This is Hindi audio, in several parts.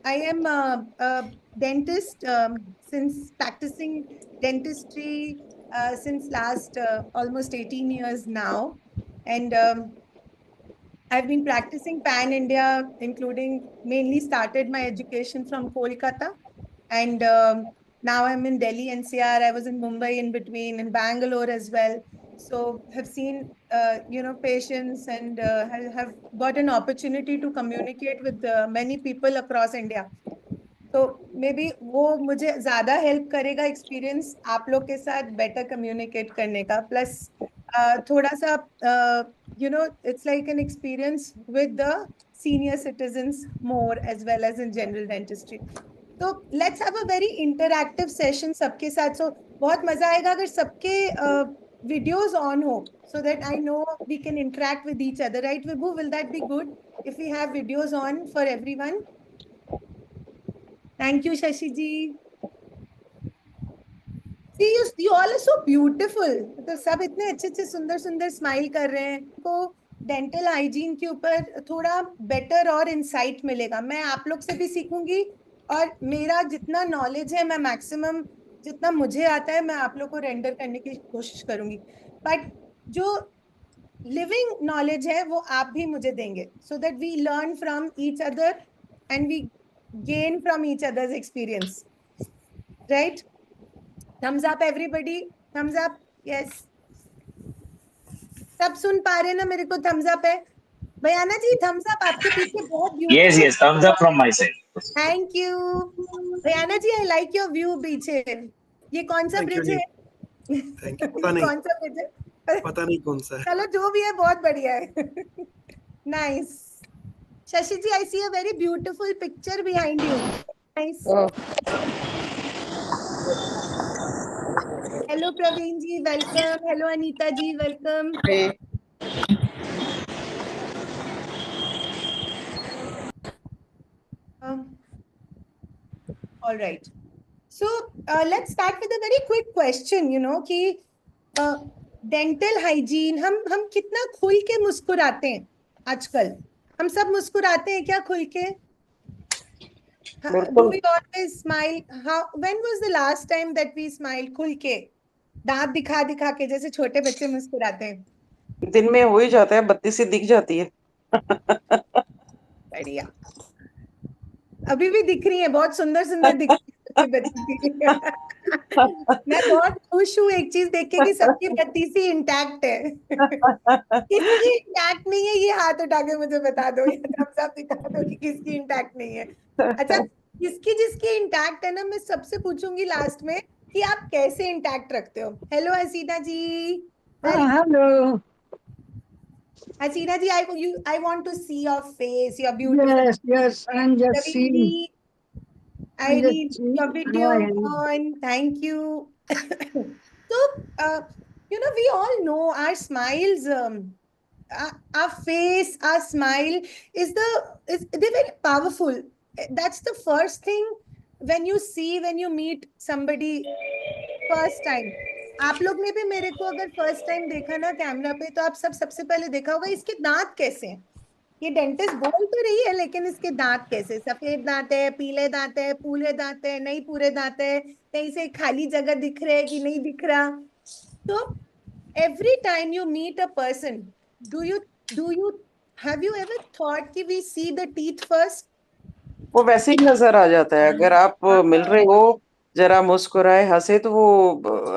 I am a dentist since practicing dentistry since last almost 18 years now. And I've been practicing pan India, including mainly started my education from Kolkata. And now I'm in Delhi NCR. I was in Mumbai in between, in Bangalore as well. So have seen, patients and have got an opportunity to communicate with many people across India. तो मे बी वो मुझे ज्यादा हेल्प करेगा एक्सपीरियंस आप लोग के साथ बेटर कम्युनिकेट करने का प्लस थोड़ा सा it's like an experience with the senior citizens more as well as in general dentistry तो let's have a very interactive session सबके साथ सो बहुत मजा आएगा अगर सबके वीडियोस ऑन हो so that I know we can interact with each other, right Vibhu? Will that be good if we have videos on for everyone? Thank you, Shashi ji. See, you all are so beautiful. तो सब इतने अच्छे अच्छे सुंदर सुंदर स्माइल कर रहे हैं को डेंटल हाइजीन के ऊपर थोड़ा बेटर और इंसाइट मिलेगा मैं आप लोग से भी सीखूंगी और मेरा जितना नॉलेज है मैं मैक्सिमम जितना मुझे आता है मैं आप लोग को रेंडर करने की कोशिश करूंगी बट जो लिविंग नॉलेज है वो आप भी मुझे देंगे so that we learn from each other and we gain from each others experience right thumbs up everybody thumbs up yes सब सुन पा रहे हैं ना मेरे को thumbs up है बयाना जी thumbs up आपके पीछे बहुत Yes, beautiful yes, thumbs up from my side. Thank you Bayana ji I like your view पीछे ये कौन सा थैंक यू ब्रिज है थैंक यू पता नहीं कौन सा ब्रिज है पता नहीं कौन सा है चलो जो भी है बहुत बढ़िया है nice Shashi ji I see a very beautiful picture behind you nice hello Praveen ji welcome hello Anita ji welcome all right so let's start with a very quick question कि डेंटल हाइजीन हम कितना खुल के मुस्कुराते हैं आजकल हम सब मुस्कुराते हैं क्या खुल के do we always smile how when was the last time that we smiled खुल के दांत दिखा दिखा के जैसे छोटे बच्चे मुस्कुराते हैं दिन में हो ही जाता है बत्ती सी दिख जाती है बढ़िया अभी भी दिख रही है बहुत सुंदर सुंदर दिख रही है बत्ती मैं बहुत खुश हूँ एक चीज देख के कि सबकी बत्ती सी इंटैक्ट है किसकी इंटैक्ट नहीं है ये हाथ उठा के मुझे बता दो या thumbs up दिखा दो कि किसकी इंटैक्ट नहीं है अच्छा किसकी जिसकी इंटैक्ट है ना मैं सबसे पूछूंगी लास्ट में कि आप कैसे इंटैक्ट रखते हो hello Haseena ji hello Haseena ji I want to see your face your beautiful yes I'm just seeing I need your video on. Thank you. So, we all know our smiles, our face, our smile they're very powerful. That's the first thing when you meet somebody first time. आप लोग ने भी मेरे को अगर फर्स्ट टाइम देखा ना कैमरा पे तो आप सबसे पहले देखा होगा इसके दांत कैसे हैं ये डेंटिस्ट बोल तो रही है लेकिन इसके दांत कैसे सफेद दांत है पीले दांत है पूरे दांत है नहीं पूरे दांत है कहीं से खाली जगह दिख रहा है कि नहीं दिख रहा तो every time you meet a person do you have you ever thought कि we see the teeth first वो वैसे ही नजर आ जाता है अगर आप मिल रहे हो जरा मुस्कुराए हंसे तो वो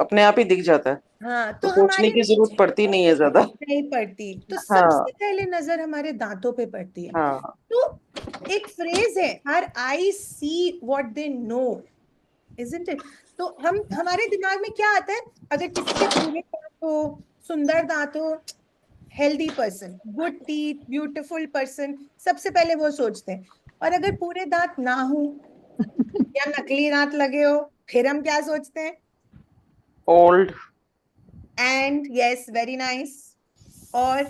अपने आप ही दिख जाता है हाँ तो तो सोचने की जरूरत पड़ती नहीं है ज्यादा नहीं पड़ती तो हाँ सबसे पहले नजर हमारे दांतों पे पड़ती है हाँ तो एक फ्रेज है हर I see what they know isn't it तो हमारे दिमाग में क्या आता है अगर किसी के पूरे दांत हो सुंदर दांत हो healthy person good teeth beautiful person सबसे पहले वो सोचते हैं और अगर पूरे दांत ना हो या नकली दांत लगे हो फिर हम क्या सोचते हैं old and yes very nice और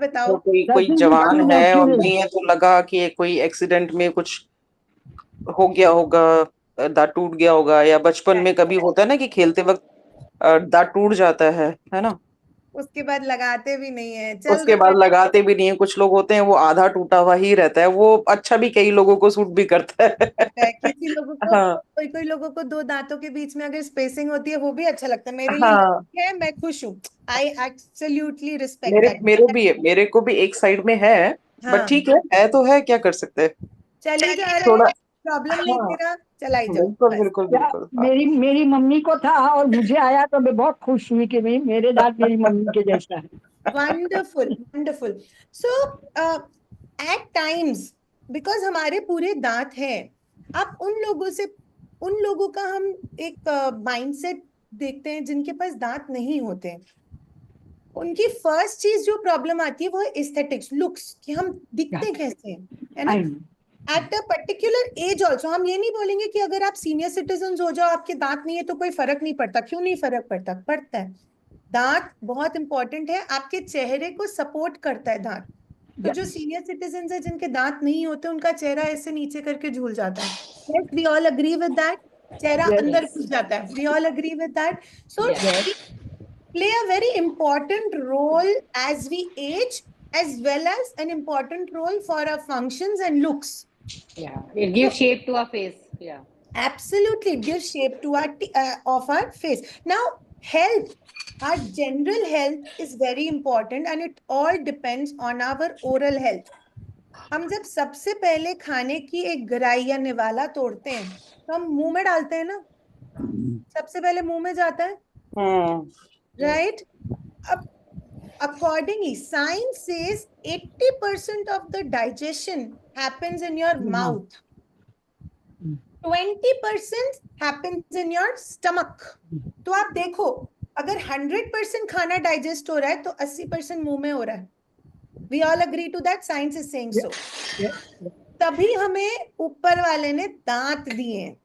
बताओ तो कोई जवान है और नहीं है तो लगा कि कोई एक्सीडेंट में कुछ हो गया होगा दांत टूट गया होगा या बचपन में कभी होता है ना कि खेलते वक्त दांत टूट जाता है ना उसके बाद लगाते भी नहीं है, चल उसके रहा बाद लगाते भी नहीं है। कुछ लोग होते हैं वो आधा टूटा हुआ ही रहता है, वो अच्छा भी कई लोगों को सूट भी करता है। है। किसी लोगों को, हाँ कोई कोई लोगों को दो दांतों के बीच में अगर स्पेसिंग होती है वो भी अच्छा लगता है, मेरे लिए हाँ, है, मैं खुश हूँ। आई एब्सोल्युटली रिस्पेक्ट मेरे दैट। मेरे भी मेरे को भी एक साइड में है, बट हाँ, ठीक है तो है, क्या कर सकते हैं। चल ही जा रहा है, थोड़ा, प्रॉब्लम नहीं हाँ, तेरा, चलाई जाओ बिल्कुल बस। बिल्कुल या बिल्कुल, हाँ। मेरी मेरी मम्मी को था और मुझे आया तो मैं बहुत खुश हुई कि नहीं, मेरे दांत मेरी मम्मी के जैसा है। Wonderful wonderful. So at times, because हमारे पूरे दांत हैं, आप उन लोगों से, उन लोगों का हम एक माइंडसेट देखते हैं जिनके पास दांत नहीं होते हैं। उनकी फर्स्ट चीज जो प्रॉब्लम आती है वो है एस्थेटिक्स, लुक्स, कि हम दिखते कैसे हैं, है ना। I know. At a particular age also, हम ये नहीं बोलेंगे कि अगर आप सीनियर सिटीजन हो जाओ आपके दांत नहीं है तो कोई फर्क नहीं पड़ता। क्यों नहीं फर्क पड़ता? पड़ता है। दांत बहुत इंपॉर्टेंट है, आपके चेहरे को सपोर्ट करता है दांत। तो जो सीनियर सिटीजन है जिनके दांत नहीं होते उनका चेहरा ऐसे नीचे करके झूल जाता है। Yes, we all agree with that. चेहरा Yes, अंदर घुस जाता है, we all agree with that. So yes, play a very important role as we age, as well as an important role for our functions and looks. Yeah, it gives shape to our face. Yeah. Absolutely, it gives shape to our of our face. Now, health, our general health is very important, and it all depends on our oral health. हम जब सबसे पहले खाने की एक गराई या निवाला तोड़ते हैं तो हम मुंह में डालते हैं ना, सबसे पहले मुंह में जाता है, हम्म, राइट? अब accordingly, science says 80% of the digestion happens in your mouth, 20% happens in your stomach. तो आप देखो, अगर 100% खाना डाइजेस्ट हो रहा है तो 80% मुंह में हो रहा है। We all agree to that. Science is saying so. yes. तभी हमें ऊपर वाले ने दांत दिए।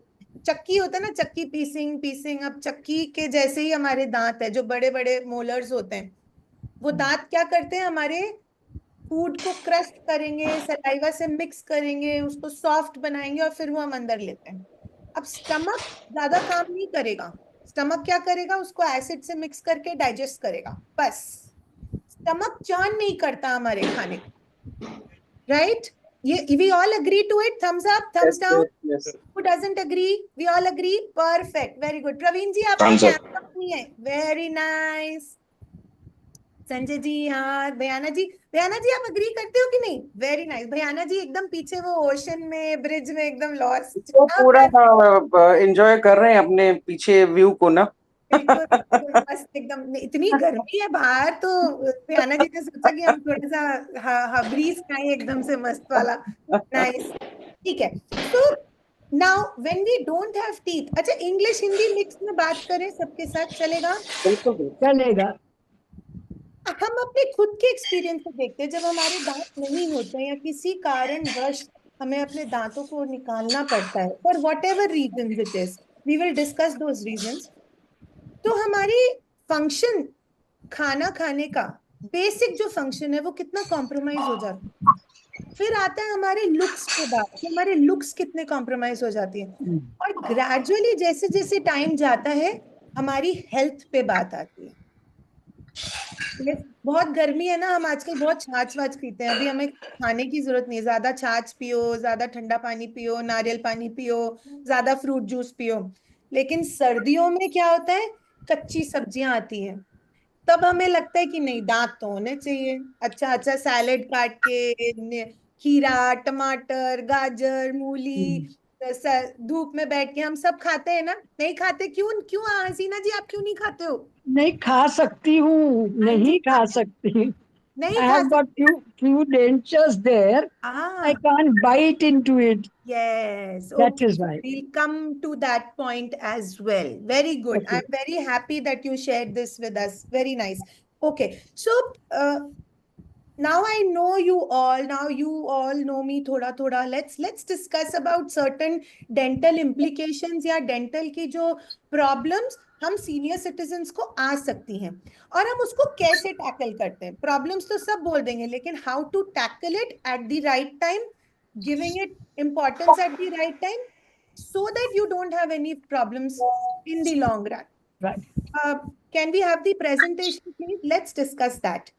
चक्की होता है ना, चक्की पीसिंग पीसिंग, अब चक्की के जैसे ही हमारे दांत है, जो बड़े बड़े मोलर्स होते हैं, वो दांत क्या करते हैं, हमारे फूड को क्रश करेंगे, सलाइवा से मिक्स करेंगे, उसको सॉफ्ट बनाएंगे और फिर वो हम अंदर लेते हैं। अब स्टमक ज्यादा काम नहीं करेगा। स्टमक क्या करेगा, उसको एसिड से मिक्स करके डाइजेस्ट करेगा, बस। स्टमक चर्न नहीं करता हमारे खाने को, राइट? ये we all agree to it? Thumbs up, thumbs yes, down? yes, yes. Who doesn't agree? We all agree? Perfect, very good. Praveen ji आपका Thumbs up. कैमरा नहीं है, वेरी नाइस। संजय जी, हाँ। भयाना जी, भयाना जी आप अग्री करते हो कि नहीं? Very nice. भयाना जी एकदम पीछे वो ओशन में, ब्रिज में एकदम लॉस्ट। वो पूरा एंजॉय कर रहे हैं अपने पीछे व्यू को ना। बिल्कुल बिल्कुल मस्त एकदम। इतनी गर्मी है बाहर तो भयाना जी ने सोचा कि हम थोड़ा सा ब्रीज खाएं एकदम से मस्त वाला। नाइस, ठीक है। So now when we don't have teeth, अच्छा इंग्लिश हिंदी मिक्स में बात करें सबके साथ, चलेगा? बिल्कुल बिल्कुल। चलेगा। हम अपने खुद के एक्सपीरियंस से देखते हैं, जब हमारे दांत नहीं होते या किसी कारणवश हमें अपने दांतों को निकालना पड़ता है, for whatever reason it is, we will discuss those reasons. तो हमारी फंक्शन, खाना खाने का बेसिक जो फंक्शन है वो कितना कॉम्प्रोमाइज हो जाता है। फिर आता है हमारे लुक्स पे बात, कि हमारे लुक्स कितने कॉम्प्रोमाइज हो जाती है। और ग्रेजुअली जैसे जैसे टाइम जाता है हमारी हेल्थ पे बात आती है। बहुत गर्मी है ना, हम आजकल बहुत छाछ वाछ पीते हैं, अभी हमें खाने की जरूरत नहीं है। ज्यादा छाछ पियो, ज्यादा ठंडा पानी पियो, नारियल पानी पियो, ज्यादा फ्रूट जूस पियो। लेकिन सर्दियों में क्या होता है, कच्ची सब्जियां आती हैं, तब हमें लगता है कि नहीं, दांत तो होने चाहिए। अच्छा अच्छा सैलेड काट के खीरा, टमाटर, गाजर, मूली, धूप में बैठ के हम सब खाते हैं ना। नहीं खाते? क्यों क्यों हसीना जी, आप क्यों नहीं खाते हो? नहीं खा सकती हूँ, हाँ जी, नहीं खा सकती। नहीं I खा have got सकते। few dentures there. I Ah, can't bite into it. yes. That Okay. is So why. we'll come to that point as well. Very good. Okay. I'm very happy that you shared this with us. Very nice. Okay. So now I know you all. Now you all know me thoda thoda. Let's discuss about certain dental implications या dental की जो problems हम senior citizens को आ सकती हैं, और हम उसको कैसे tackle करते हैं। Problems तो सब बोल देंगे, लेकिन how to tackle it at the right time, giving it importance at the right time, so that you don't have any problems in the long run. Right. Can we have the presentation, please? Let's discuss that.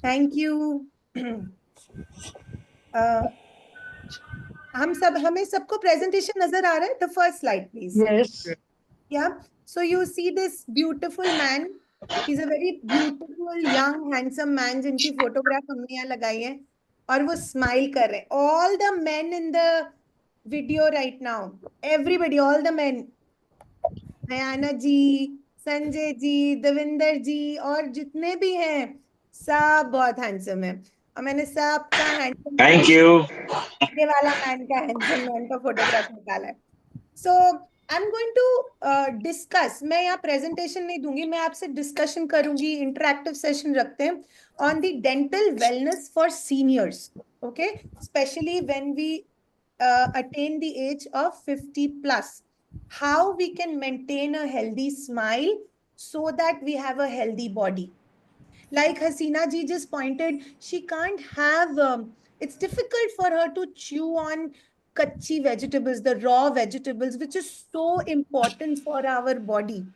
Thank you. हमें सबको presentation नजर आ रहा है? The first slide, please. Yes. Yeah. So you see this beautiful man. He's a very beautiful, young, handsome man जिनकी photograph हमने यहाँ लगाई है और वो smile कर रहे हैं. All the men in the video right now, everybody, all the men, Nayana जी, संजय जी, देविंदर जी और जितने भी हैं, सब बहुत handsome हैं. और मैंने सबका handsome Thank you. ये वाला man का handsome man का photograph निकाला है. So I'm going to discuss. मैं यहाँ presentation नहीं दूंगी, मैं आपसे discussion करूंगी, interactive session रखते हैं on the dental wellness for seniors. Okay, especially when we attain the age of 50 plus. How we can maintain a healthy smile so that we have a healthy body. Like Hasina ji just pointed, she can't have, it's difficult for her to chew on kachi vegetables, the raw vegetables, which is so important for our body.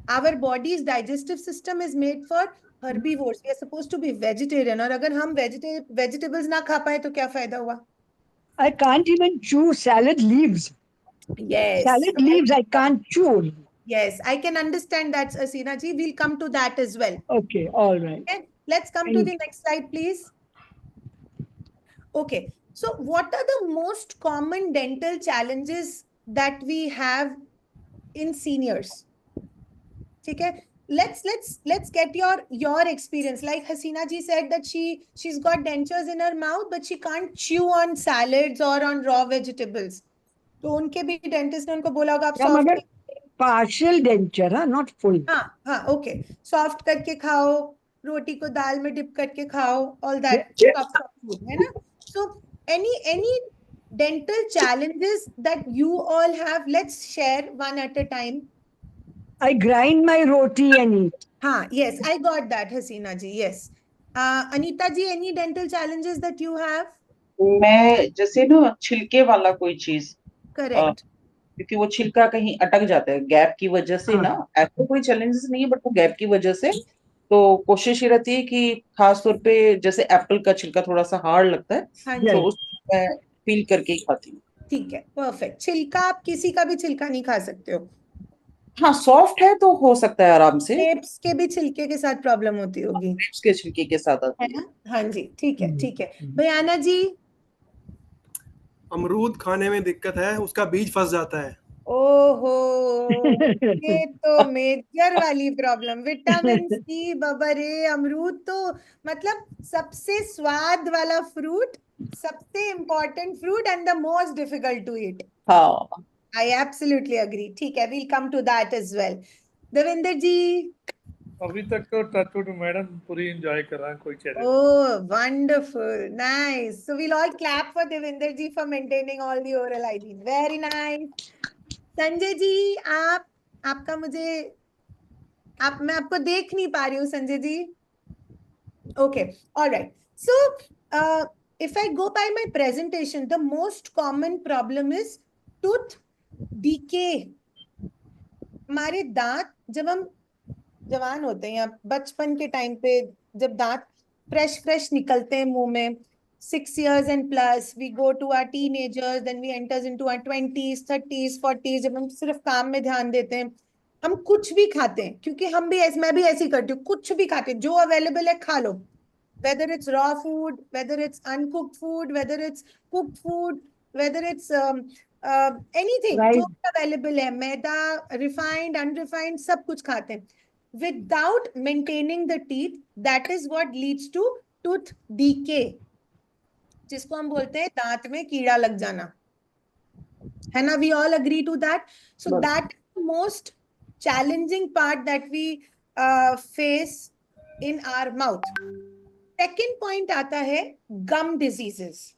Our body's digestive system is made for herbivores. We are supposed to be vegetarian. और अगर हम vegetables ना खा पाए तो क्या फायदा हुआ? I can't even chew salad leaves. Yes. Salad leaves I can't chew. Yes, I can understand that, Hasina ji. We'll come to that as well. Okay, all right. Okay, let's come to the next slide, please. Okay, so what are the most common dental challenges that we have in seniors? Okay, let's get your experience. Like Hasina ji said that she's got dentures in her mouth, but she can't chew on salads or on raw vegetables. तो उनके भी dentist ने उनको बोला होगा आप soft partial denture, huh? Not full. हाँ, okay. Soft करके खाओ, रोटी को दाल में dip करके खाओ, all that soft food, है ना? So any dental challenges that you all have, let's share one at a time. I grind my roti and eat. Yes, I got that, Hasina ji. Yes. Anita ji, any dental challenges that you have? मैं जैसे ना छिलके वाला कोई चीज, Correct. क्योंकि वो छिलका कहीं अटक जाता है गैप की वजह से ना, ऐसा कोई चैलेंजेस नहीं है, बट वो गैप की वजह से, तो कोशिश ये रहती है कि खास तौर पे जैसे एप्पल का छिलका थोड़ा सा हार्ड लगता है, तो उसको मैं पील करके ही खाती हूँ. ठीक है, परफेक्ट. छिलका आप किसी का भी छिलका नहीं खा सकते हो. हाँ, सॉफ्ट है तो हो सकता है आराम से. ग्रेप्स के भी छिलके के साथ प्रॉब्लम होती होगी. ग्रेप्स के छिलके के साथ है ना? हाँ जी, ठीक है, ठीक है. भयाना जी, अमरूद खाने में दिक्कत है, उसका बीज फंस जाता है. ओहो, ये तो मेजर वाली प्रॉब्लम. विटामिन सी, बबरे, अमरूद तो मतलब सबसे स्वाद वाला फ्रूट, सबसे important fruit and the most difficult to eat. हाँ, I absolutely agree. ठीक है, we'll come to that as well. Devendra जी, अभी तक तो टचवुड मैडम पूरी एंजॉय कर रहा है, कोई challenge. oh wonderful, nice. So we'll all clap for Devendra ji for maintaining all the oral hygiene. Very nice. Sanjay ji, आपका मैं आपको देख नहीं पा रही हूँ Sanjay ji. Okay, all right. So if I go by my presentation, the most common problem is tooth decay. हमारे दांत जब हम जवान होते हैं या बचपन के टाइम पे जब दांत फ्रेश निकलते हैं मुंह में, 6 years and plus, we go to our teenagers, then we enters into our 20s, 30s, 40s. जब हम सिर्फ काम में ध्यान देते हैं, हम कुछ भी खाते हैं, क्योंकि मैं भी ऐसे ही करती हूँ, कुछ भी खाते हैं, जो अवेलेबल है खा लो. Whether it's raw food, whether it's uncooked food, whether it's cooked food, whether it's anything, जो अवेलेबल है, मैदा, refined, unrefined, सब कुछ खाते हैं. Without maintaining the teeth, that is what leads to tooth decay, जिसको हम बोलते हैं दांत में कीड़ा लग जाना, है ना? We all agree to that. So that is the most challenging part that we face in our mouth. Second point आता है gum diseases.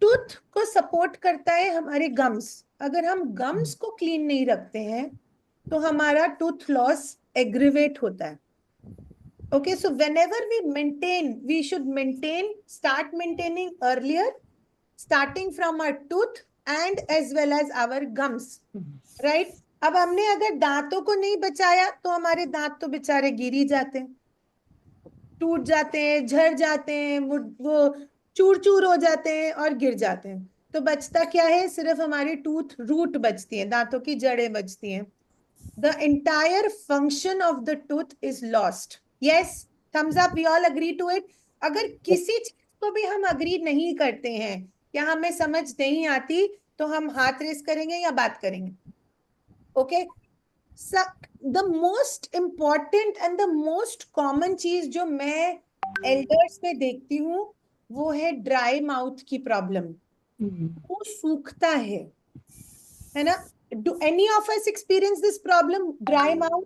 टूथ को सपोर्ट करता है हमारे गम्स. अगर हम गम्स को क्लीन नहीं रखते हैं तो हमारा टूथ लॉस एग्रीवेट होता है. Okay, so whenever we should start maintaining earlier, starting from our tooth and as well as our gums, right? अब हमने अगर दांतों को नहीं बचाया तो हमारे दांत तो बेचारे गिर ही जाते हैं, टूट जाते हैं, झड़ जाते हैं, वो चूर चूर हो जाते हैं और गिर जाते हैं। तो बचता क्या है? सिर्फ हमारी टूथ रूट बचती है, दांतों की जड़ें बचती हैं। The entire function of the tooth is lost. Yes, thumbs up. We all agree to it. अगर किसी चीज को भी हम अग्री नहीं करते हैं या हमें समझ नहीं आती तो हम हाथ रेस करेंगे या बात करेंगे। Okay, the most important and the most common चीज जो मैं एल्डर्स में देखती हूँ वो है ड्राई माउथ की प्रॉब्लम। वो सूखता है ना? Do any of us experience this problem, dry mouth?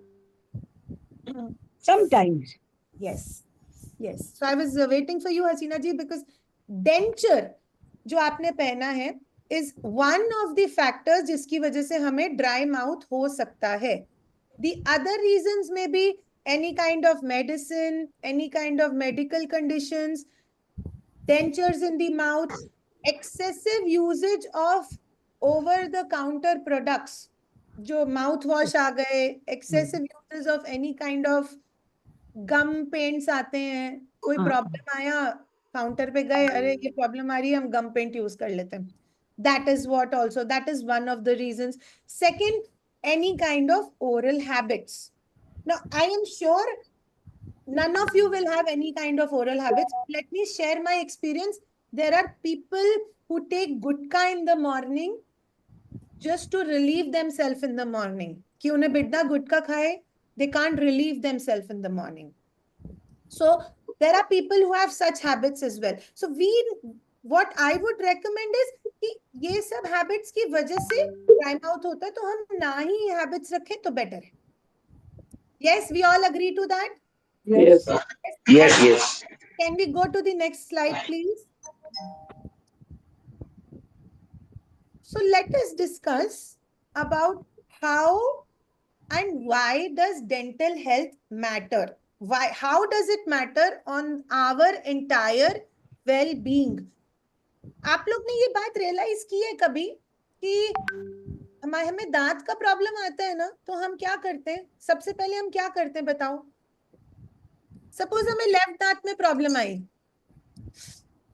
Sometimes. Yes, yes. So I was waiting for you, Hasina ji, because denture जो आपने पहना है is one of the factors जिसकी वजह से हमें dry mouth हो सकता है। The other reasons may be any kind of medicine, any kind of medical conditions, dentures in the mouth, excessive usage of over the counter products, जो माउथ वॉश आ गए, excessive uses of any kind of gum paints आते हैं, कोई प्रॉब्लम आया काउंटर पे गए, अरे ये प्रॉब्लम आ रही है, हम गम पेंट यूज कर लेते हैं। That is what also, that is one of the reasons. Second, any kind of oral habits. Now I am sure none of you will have any kind of oral habits. Let me share my experience. There are people who take gutka in the morning just to relieve themselves in the morning. कि उन्हें बिड्डा गुटका खाए, they can't relieve themselves in the morning. So there are people who have such habits as well. So what I would recommend is कि ये सब habits की वजह से dry mouth होता है, तो हम ना ही habits रखें तो better है। Yes, we all agree to that? Yes. Yes, yes. Can we go to the next slide, please? So let us discuss about how and why does dental health matter? How does it matter on our entire well-being? आप लोग ने ये बात रियलाइज की है कभी कि हमें दांत का प्रॉब्लम आता है ना, तो हम क्या करते हैं? सबसे पहले हम क्या करते हैं बताओ? सपोज हमें लेफ्ट दांत में प्रॉब्लम आई,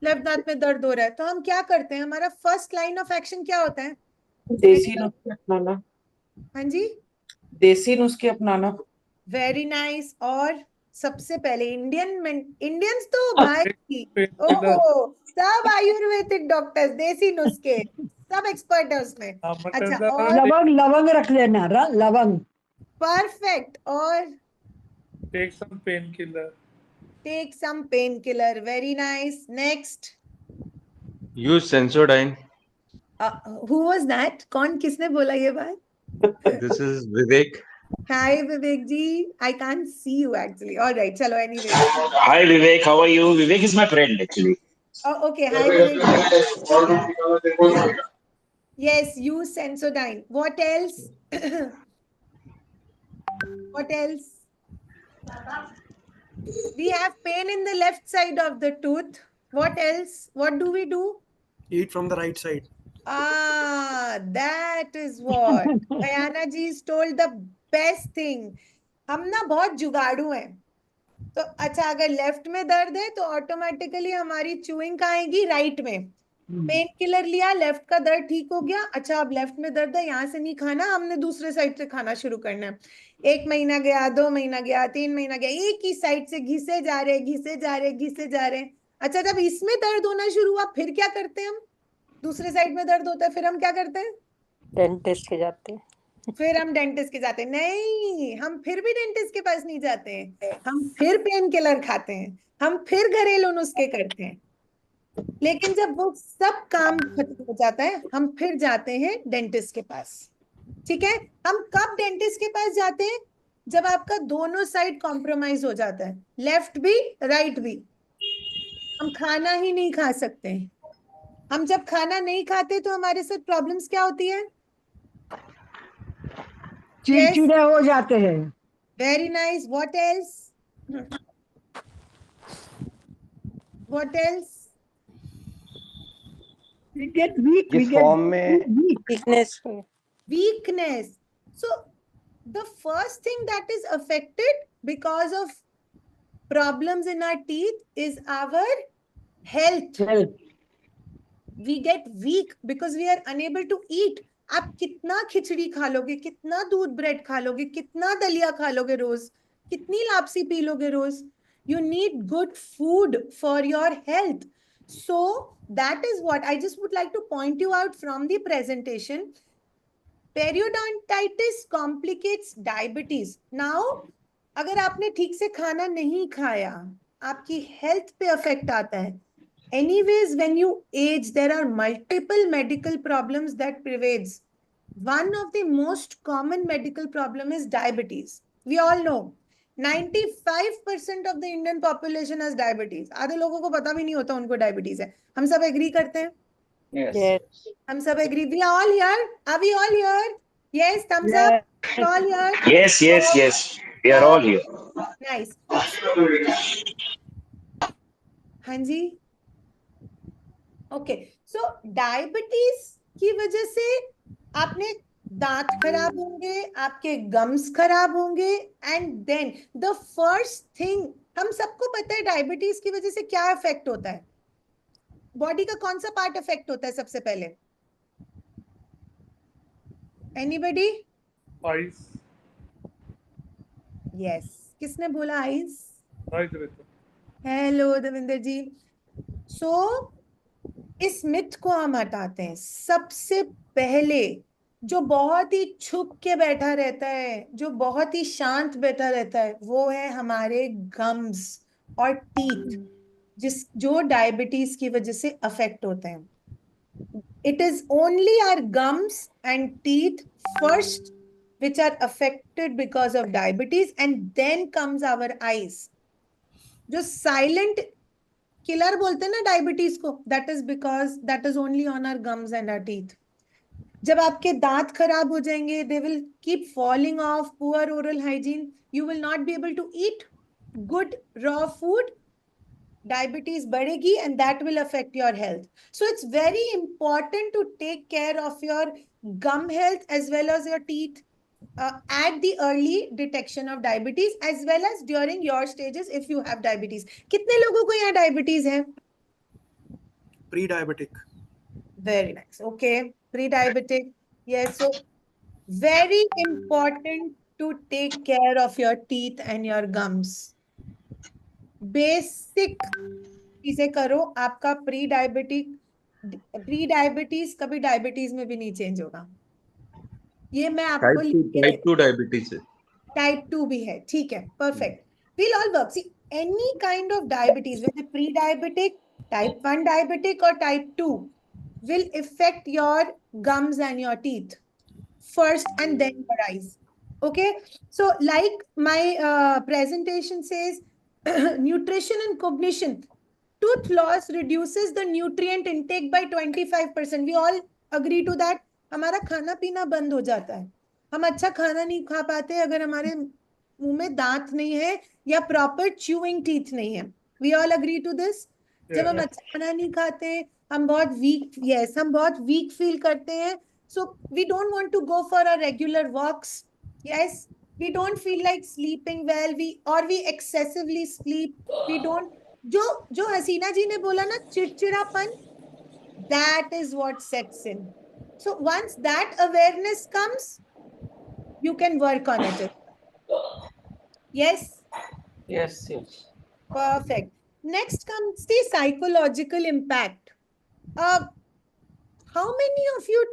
लेफ्ट दांत में दर्द हो रहा है, तो हम क्या करते हैं? हमारा फर्स्ट लाइन ऑफ एक्शन क्या होता है? देसी नुस्खे अपनाना। हाँ जी, देसी नुस्खे अपनाना। Very nice. और सबसे पहले इंडियंस तो भाई ओहो सब आयुर्वेदिक डॉक्टर्स, देसी नुस्खे सब एक्सपर्ट है उसमें। अच्छा, और लवंग रख लेना, लवंग। परफेक्ट। और Take some painkiller. take some painkiller. Very nice. Next. Use Sensodyne. Who was that? कौन, किसने बोला ये बात? This is Vivek. Hi Vivek ji. I can't see you actually. All right. Chalo, anyway. Hi Vivek, how are you? Vivek is my friend actually. Oh, okay. Hi Vivek. Yes, use Sensodyne. What else? What else? We have pain in the left side of the tooth. What else? What do we do? Eat from the right side. That is what Ayana ji is told the best thing. हम ना बहुत जुगाड़ू हैं, तो अच्छा अगर लेफ्ट में दर्द है तो ऑटोमेटिकली हमारी चूइंग कहाँ आएगी? राइट में। पेन किलर लिया, लेफ्ट का दर्द ठीक हो गया, अच्छा अब लेफ्ट में दर्द है, यहाँ से नहीं खाना, हमने दूसरे साइड से खाना शुरू करना है। 1 महीना गया, 2 महीना गया, 3 महीना गया, एक ही साइड से घिसे जा रहे। अच्छा जब इसमें दर्द होना शुरू हुआ फिर क्या करते हैं हम? दूसरे साइड में दर्द होता है, फिर हम क्या करते हैं? डेंटिस्ट के जाते हैं। फिर हम डेंटिस्ट के जाते हैं। नहीं, हम फिर भी डेंटिस्ट के पास नहीं जाते हैं, हम फिर पेन किलर खाते हैं, हम फिर घरेलू नुस्खे करते हैं। लेकिन जब वो सब काम खत्म हो जाता है हम फिर जाते हैं डेंटिस्ट के पास। ठीक है, हम कब डेंटिस्ट के पास जाते हैं? जब आपका दोनों साइड कॉम्प्रोमाइज हो जाता है, लेफ्ट भी राइट भी। हम खाना ही नहीं खा सकते। हम जब खाना नहीं खाते तो हमारे साथ प्रॉब्लम्स क्या होती है? चिड़चिड़े हो जाते हैं। Very nice. What else? What else? We get weak. We किस get फॉर्म में weak. Weakness Weakness. So the first thing that is affected because of problems in our teeth is our health. Health. We get weak because we are unable to eat. आप कितना खिचड़ी खा लोगे, कितना दूध ब्रेड खा लोगे, कितना दलिया खा लोगे रोज, कितनी लापसी पी लोगे रोज? You need good food for your health. So that is what I just would like to point you out from the presentation. Periodontitis complicates diabetes. Now, अगर आपने ठीक से खाना नहीं खाया, आपकी हेल्थ पे अफेक्ट आता है. Anyways, when you age, there are multiple medical problems that prevails. One of the most common medical problem is diabetes. We all know 95% of the Indian population has diabetes. आधे लोगों को पता भी नहीं होता उनको diabetes है. हम सब agree करते हैं? Yes. हम सब agree. We are all here. Are we all here? Yes, thumbs up. We all here. Yes, yes, yes. We are all here. Nice. हाँ जी. Okay. So diabetes की वजह से आपने दांत खराब होंगे, आपके गम्स खराब होंगे, and then the first thing, हम सबको पता है डायबिटीज की वजह से क्या इफेक्ट होता है. बॉडी का कौन सा पार्ट इफेक्ट होता है सबसे पहले? एनीबडी? आइस. यस. किसने बोला आइस? राइट रहता. हेलो देवेंद्र जी. सो इस मिथ को हम हटाते हैं. सबसे पहले जो बहुत ही छुप के बैठा रहता है, जो बहुत ही शांत बैठा रहता है, वो है हमारे गम्स और टीथ, जो डायबिटीज की वजह से अफेक्ट होते हैं. It is only our gums and teeth first which are affected because of diabetes, and then comes our eyes. जो silent killer बोलते हैं ना डायबिटीज को, that is because that is only on our gums and our teeth. जब आपके दांत खराब हो जाएंगे, they will keep falling off, poor oral hygiene, you will not be able to eat good raw food, diabetes बढ़ेगी, and that will affect your health. So it's very important to take care of your gum health as well as your teeth at the early detection of diabetes as well as during your stages if you have diabetes. कितने लोगों को यहाँ diabetes है? Pre-diabetic. Very nice. Okay. Pre-diabetic. Yes. So very important to take care of your teeth and your gums. Basic चीजें करो. आपका pre-diabetes कभी डायबिटीज में भी नहीं चेंज होगा. ये मैं आपको टाइप 2 डायबिटीज है. टाइप 2 भी है. ठीक है. Perfect. We'll all work. See, any kind of diabetes, whether pre-diabetic, type 1 diabetic or type 2, will affect your gums and your teeth first and then your eyes. Okay. So like my presentation says, nutrition and cognition. Tooth loss reduces the nutrient intake by 25%. We all agree to that. हमारा खाना पीना बंद हो जाता है. हम अच्छा खाना नहीं खा पाते अगर हमारे मुंह में दांत नहीं है या प्रॉपर च्यूइंग टीथ नहीं है. We all agree to this. जब हम अच्छा खाना नहीं खाते, हम बहुत वीक, यस, हम बहुत वीक फील करते हैं. So we don't want to go for a regular walks. Yes, we don't feel like sleeping well, we excessively sleep. We don't, जो हसीना जी ने बोला ना, चिड़चिड़ापन, that is what sets in. So once that awareness comes, you can work on it. Yes? Yes. Perfect. Next comes the psychological impact. How many of you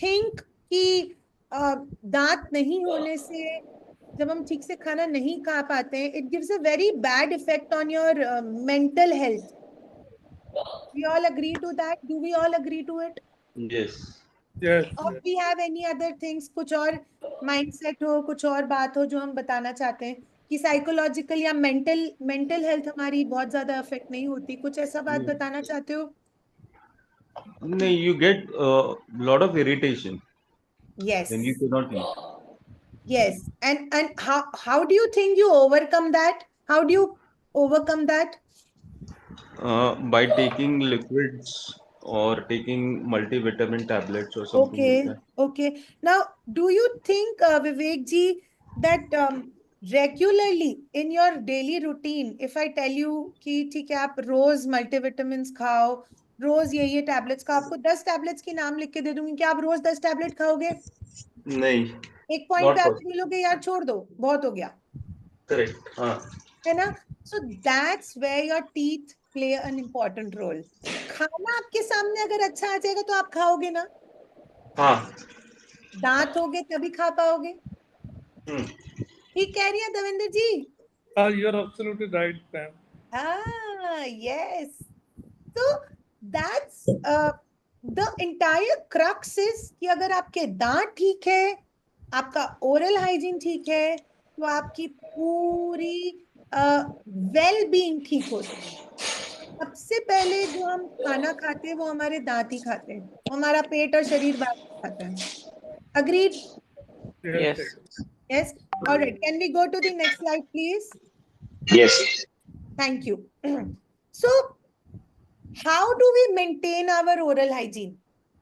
think कि दांत नहीं होने से, जब हम ठीक से खाना नहीं खा पाते हैं, it gives a very bad effect on your mental health? We all agree to that? Do we all agree to it? Yes. Yes. Or we have any other things, कुछ और mindset हो, कुछ और बात हो जो हम बताना चाहते हैं कि साइकोलॉजिकल या मेंटल हेल्थ हमारी बहुत ज्यादा अफेक्ट नहीं होती? कुछ ऐसा बात बताना चाहते हो? नहीं, you get a lot of irritation. Yes. Then you cannot eat. Yes. And how do you think you overcome that? How do you overcome that? By taking liquids or taking multivitamin tablets or something like Okay, that. okay. Now, do you think, Vivek ji, that regularly in your daily routine, if I tell you कि ठीक है आप रोज मल्टीविटामिन्स खाओ, रोज ये टैबलेट्स खाओ, आपको 10 टैबलेट्स की नाम लिख के दे दूंगी, क्या आप रोज 10 टैबलेट खाओगे? नहीं, एक पॉइंट not पे आके possible. मिलोगे यार छोड़ दो, बहुत हो गया, Correct. हाँ. है ना? So that's where your teeth play an important role. खाना आपके सामने अगर अच्छा आ जाएगा तो आप खाओगे ना, हाँ. दांत होगे तभी खा पाओगे. ठीक कह रही है देवेंद्र जी? You are absolutely right, ma'am. Yes. So that's the entire crux is कि अगर आपके दांत ठीक है, आपका ओरल हाइजीन ठीक है, तो आपकी पूरी वेल बीइंग ठीक होती है. सबसे पहले जो हम खाना खाते हैं वो हमारे दांत ही खाते हैं, हमारा पेट और शरीर बाद में खाता है. Agreed? Yes. Yes. All right. Can we go to the next slide, please? Yes. Thank you. So, how do we maintain our oral hygiene?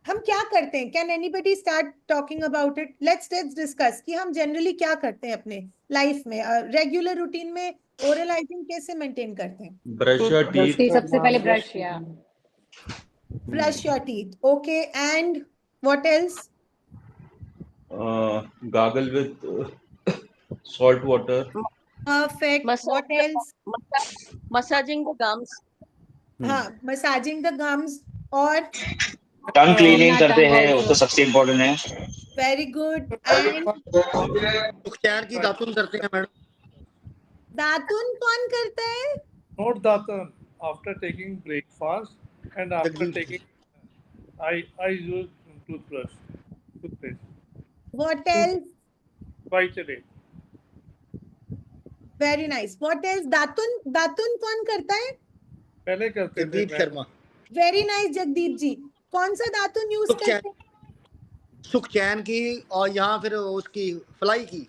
हम क्या करते हैं? Can anybody start talking about it? Let's discuss कि हम generally क्या करते हैं अपने life में, regular routine में oral hygiene कैसे maintain करते हैं? Brush your teeth. सबसे पहले ब्रश या Brush your teeth. Okay. And what else? Gargle with salt water. Perfect. What else? Massaging the gums. हाँ, massaging the gums. और टंग क्लीनिंग करते हैं, वो तो सबसे इम्पोर्टेंट है. very good. And सुखचैन की दातुन करते हैं मैडम. दातुन कौन करता है? Not daatan. After taking breakfast and after Jagdeep. taking, I use toothbrush, toothpaste What else? twice a day. Very nice. What else? दातुन कौन करता है? पहले करते थे. जगदीप शर्मा. Very nice, जगदीप जी. कौन सा दातुन यूज करते हैं? सुखचैन की और यहाँ फिर उसकी फ्लाई की.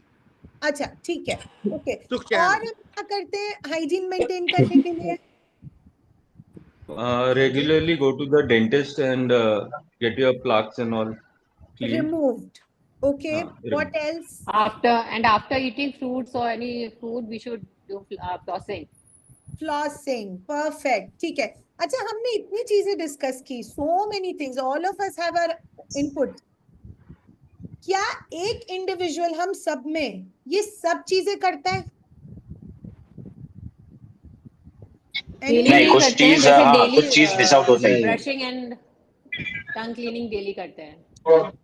अच्छा, ठीक है. ओके. सुखचैन. और हम क्या करते हैं हाइजीन मेंटेन करने के लिए? Regularly go to the dentist and get your plaques and all cleaned. Removed. Okay. removed. What else? after eating fruits or any food we should do flossing. Flossing. Perfect. ठीक है. अच्छा, हमने इतनी चीजें डिस्कस की. So many things. All of us have our input. क्या एक इंडिविजुअल हम सब में ये सब चीजें करता है? नहीं, कुछ चीज कुछ चीज मिस आउट होता है. Brushing and tongue cleaning daily करते हैं.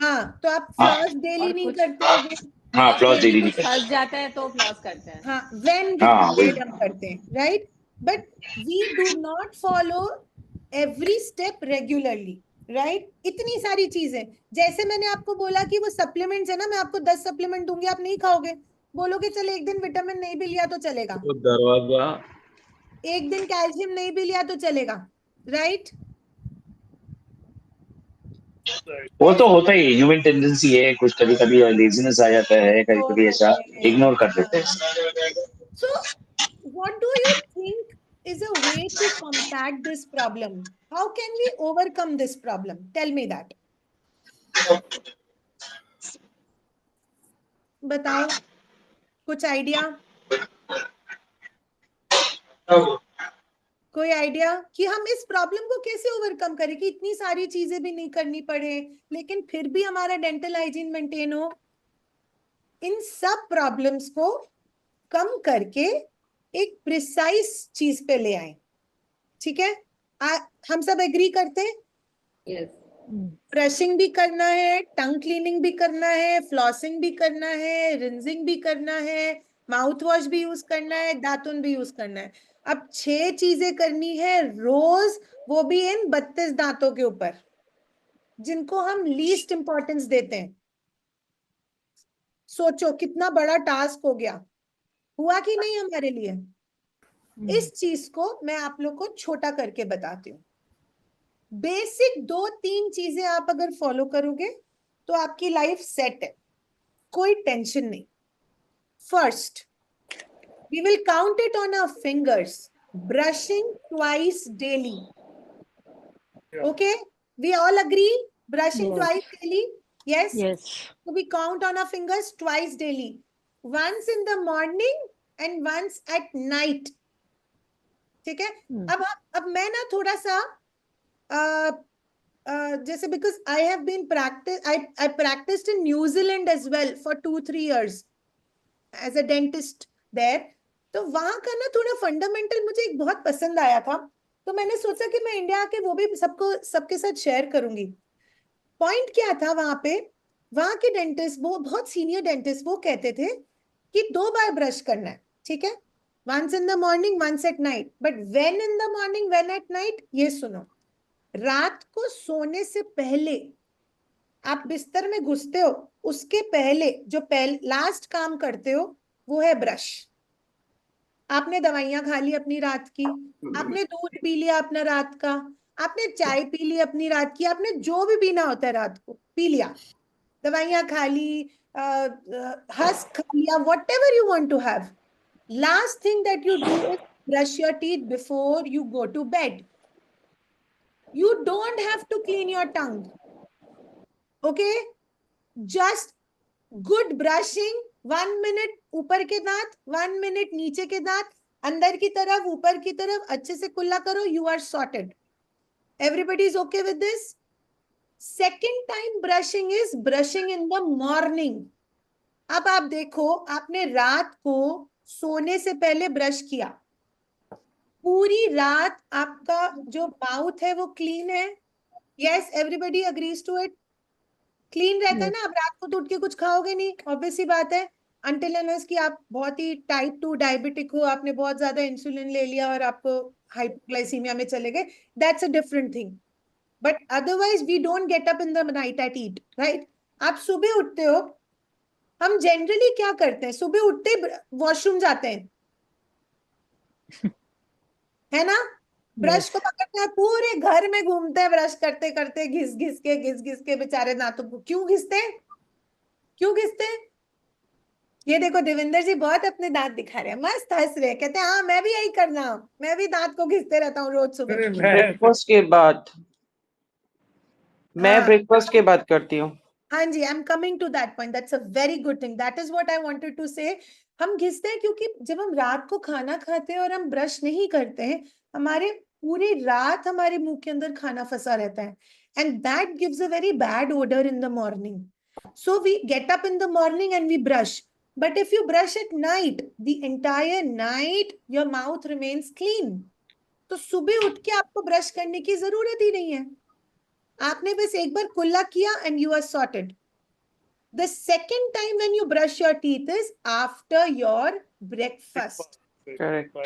हाँ, तो आप फ्लॉस डेली नहीं करते होगे. हाँ, फ्लॉस डेली नहीं करते. फंस जाता है तो फ्लॉस करते हैं. हाँ, when required हम करते हैं, right? But we do not follow every step regularly, right? इतनी सारी चीजें, जैसे मैंने आपको बोला कि वो सप्लीमेंट्स है ना, मैं आपको 10 सप्लीमेंट दूंगी, आप नहीं खाओगे, बोलोगे चल एक दिन विटामिन नहीं भी लिया तो चलेगा, तो दरवाजा, एक दिन कैल्शियम नहीं भी लिया तो चलेगा, राइट? वो तो होता ही, ह्यूमन टेंडेंसी है, कुछ कभी कभी लेजीनेस आ जाता है, कभी कभी ऐसा इग्नोर कर देते हैं. So, what do you think is a way to combat this problem? How can we overcome this problem? Tell me that. बताओ, कुछ आइडिया? कोई आइडिया कि हम इस प्रॉब्लम को कैसे ओवरकम करें कि इतनी सारी चीजें भी नहीं करनी पड़े लेकिन फिर भी हमारा डेंटल हाइजीन मेंटेन हो? इन सब प्रॉब्लम्स को कम करके एक प्रिसाइज चीज पे ले आए. ठीक है, हम सब एग्री करते हैं? यस. ब्रशिंग भी करना है, टंग क्लीनिंग भी करना है, फ्लॉसिंग भी करना है, रिंजिंग भी करना है, माउथ वॉश भी यूज करना है, दातुन भी यूज करना है. अब 6 चीजें करनी है रोज, वो भी इन 32 दांतों के ऊपर जिनको हम लीस्ट इंपॉर्टेंस देते हैं. सोचो कितना बड़ा टास्क हो गया, हुआ कि नहीं हमारे लिए? इस चीज को मैं आप लोग को छोटा करके बताती हूँ. बेसिक 2-3 चीजें आप अगर फॉलो करोगे तो आपकी लाइफ सेट है, कोई टेंशन नहीं. First, we will count it on our fingers. Brushing twice daily. Okay? We all agree? Brushing Yes. twice daily? Yes? Yes. So we count on our fingers twice daily. Once in the morning and once at night. ठीक है? अब मैं ना थोड़ा सा जैसे because I have been I practiced in New Zealand as well for 2-3 years as a dentist there. तो वहां का ना थोड़ा फंडामेंटल मुझे एक बहुत पसंद आया था, तो मैंने सोचा कि मैं इंडिया आके वो भी सबके साथ शेयर करूंगी. पॉइंट क्या था वहां पे, वहां के डेंटिस्ट, वो बहुत सीनियर डेंटिस्ट, वो कहते थे कि 2 बार ब्रश करना है, ठीक है, once in the morning, once at night. But when in the morning, when at night, ये सुनो, रात को सोने से पहले आप बिस्तर में घुसते हो, उसके पहले जो लास्ट काम करते हो वो है ब्रश. आपने दवाइयां खा ली अपनी रात की, आपने दूध पी लिया अपना रात का, आपने चाय पी ली अपनी रात की, आपने जो भी पीना होता है रात को पी लिया, दवाइयां खा ली, हस्क खा लिया, whatever you want to have. Last thing that you do is brush your teeth before you go to bed. You don't have to clean your tongue. Okay? Just good brushing. 1 minute ऊपर के दांत, 1 minute नीचे के दांत, अंदर की तरफ, ऊपर की तरफ, अच्छे से कुल्ला करो. You are sorted. Everybody is okay with this? Second time brushing is brushing in the morning. अब आप देखो, आपने रात को सोने से पहले ब्रश किया, पूरी रात आपका जो माउथ है वो क्लीन है. Yes, everybody agrees to it. Clean रहता है ना. आप रात को तो उठ के कुछ खाओगे नहीं, ऑब्वियस सी बात है, अनटिल अनलेस कि आप बहुत ही टाइप 2 डायबिटिक हो, आपने बहुत ज्यादा इंसुलिन ले लिया और आपको हाइपोग्लाइसीमिया में चले गए, that's a different thing. But otherwise we don't get up in the night at eat, right? आप सुबह उठते हो, हम जनरली क्या करते हैं, सुबह उठते वॉशरूम जाते हैं, है ना? ब्रश को पकड़ते हैं, पूरे घर में घूमते हैं ब्रश करते करते, घिस घिस के बेचारे दांतों को. क्यों घिसते हैं? क्यों घिसते हैं? ये देखो देवेंद्र जी बहुत अपने दांत दिखा रहे हैं, मस्त हंस रहे हैं, कहते हैं हाँ मैं भी यही करना हूं, मैं भी दांत को घिसते रहता हूँ रोज सुबह. ब्रेकफास्ट के बाद, मैं ब्रेकफास्ट के बाद करती हूँ. हाँ जी, I am coming to that point. That's a very good thing. That is what I wanted to say. हम घिसते हैं क्योंकि जब हम रात को खाना खाते हैं और हम ब्रश नहीं करते हैं, हमारे पूरी रात हमारे मुंह के अंदर खाना फंसा रहता है, and that gives a very bad odour in the morning. So we get up in the morning and we brush. But if you brush at night, the entire night your mouth remains clean. तो सुबह उठ के आपको ब्रश करने की जरूरत ही नहीं है, आपने बस एक बार कुल्ला किया and you are sorted. The second time when you brush your teeth is after your breakfast. Correct.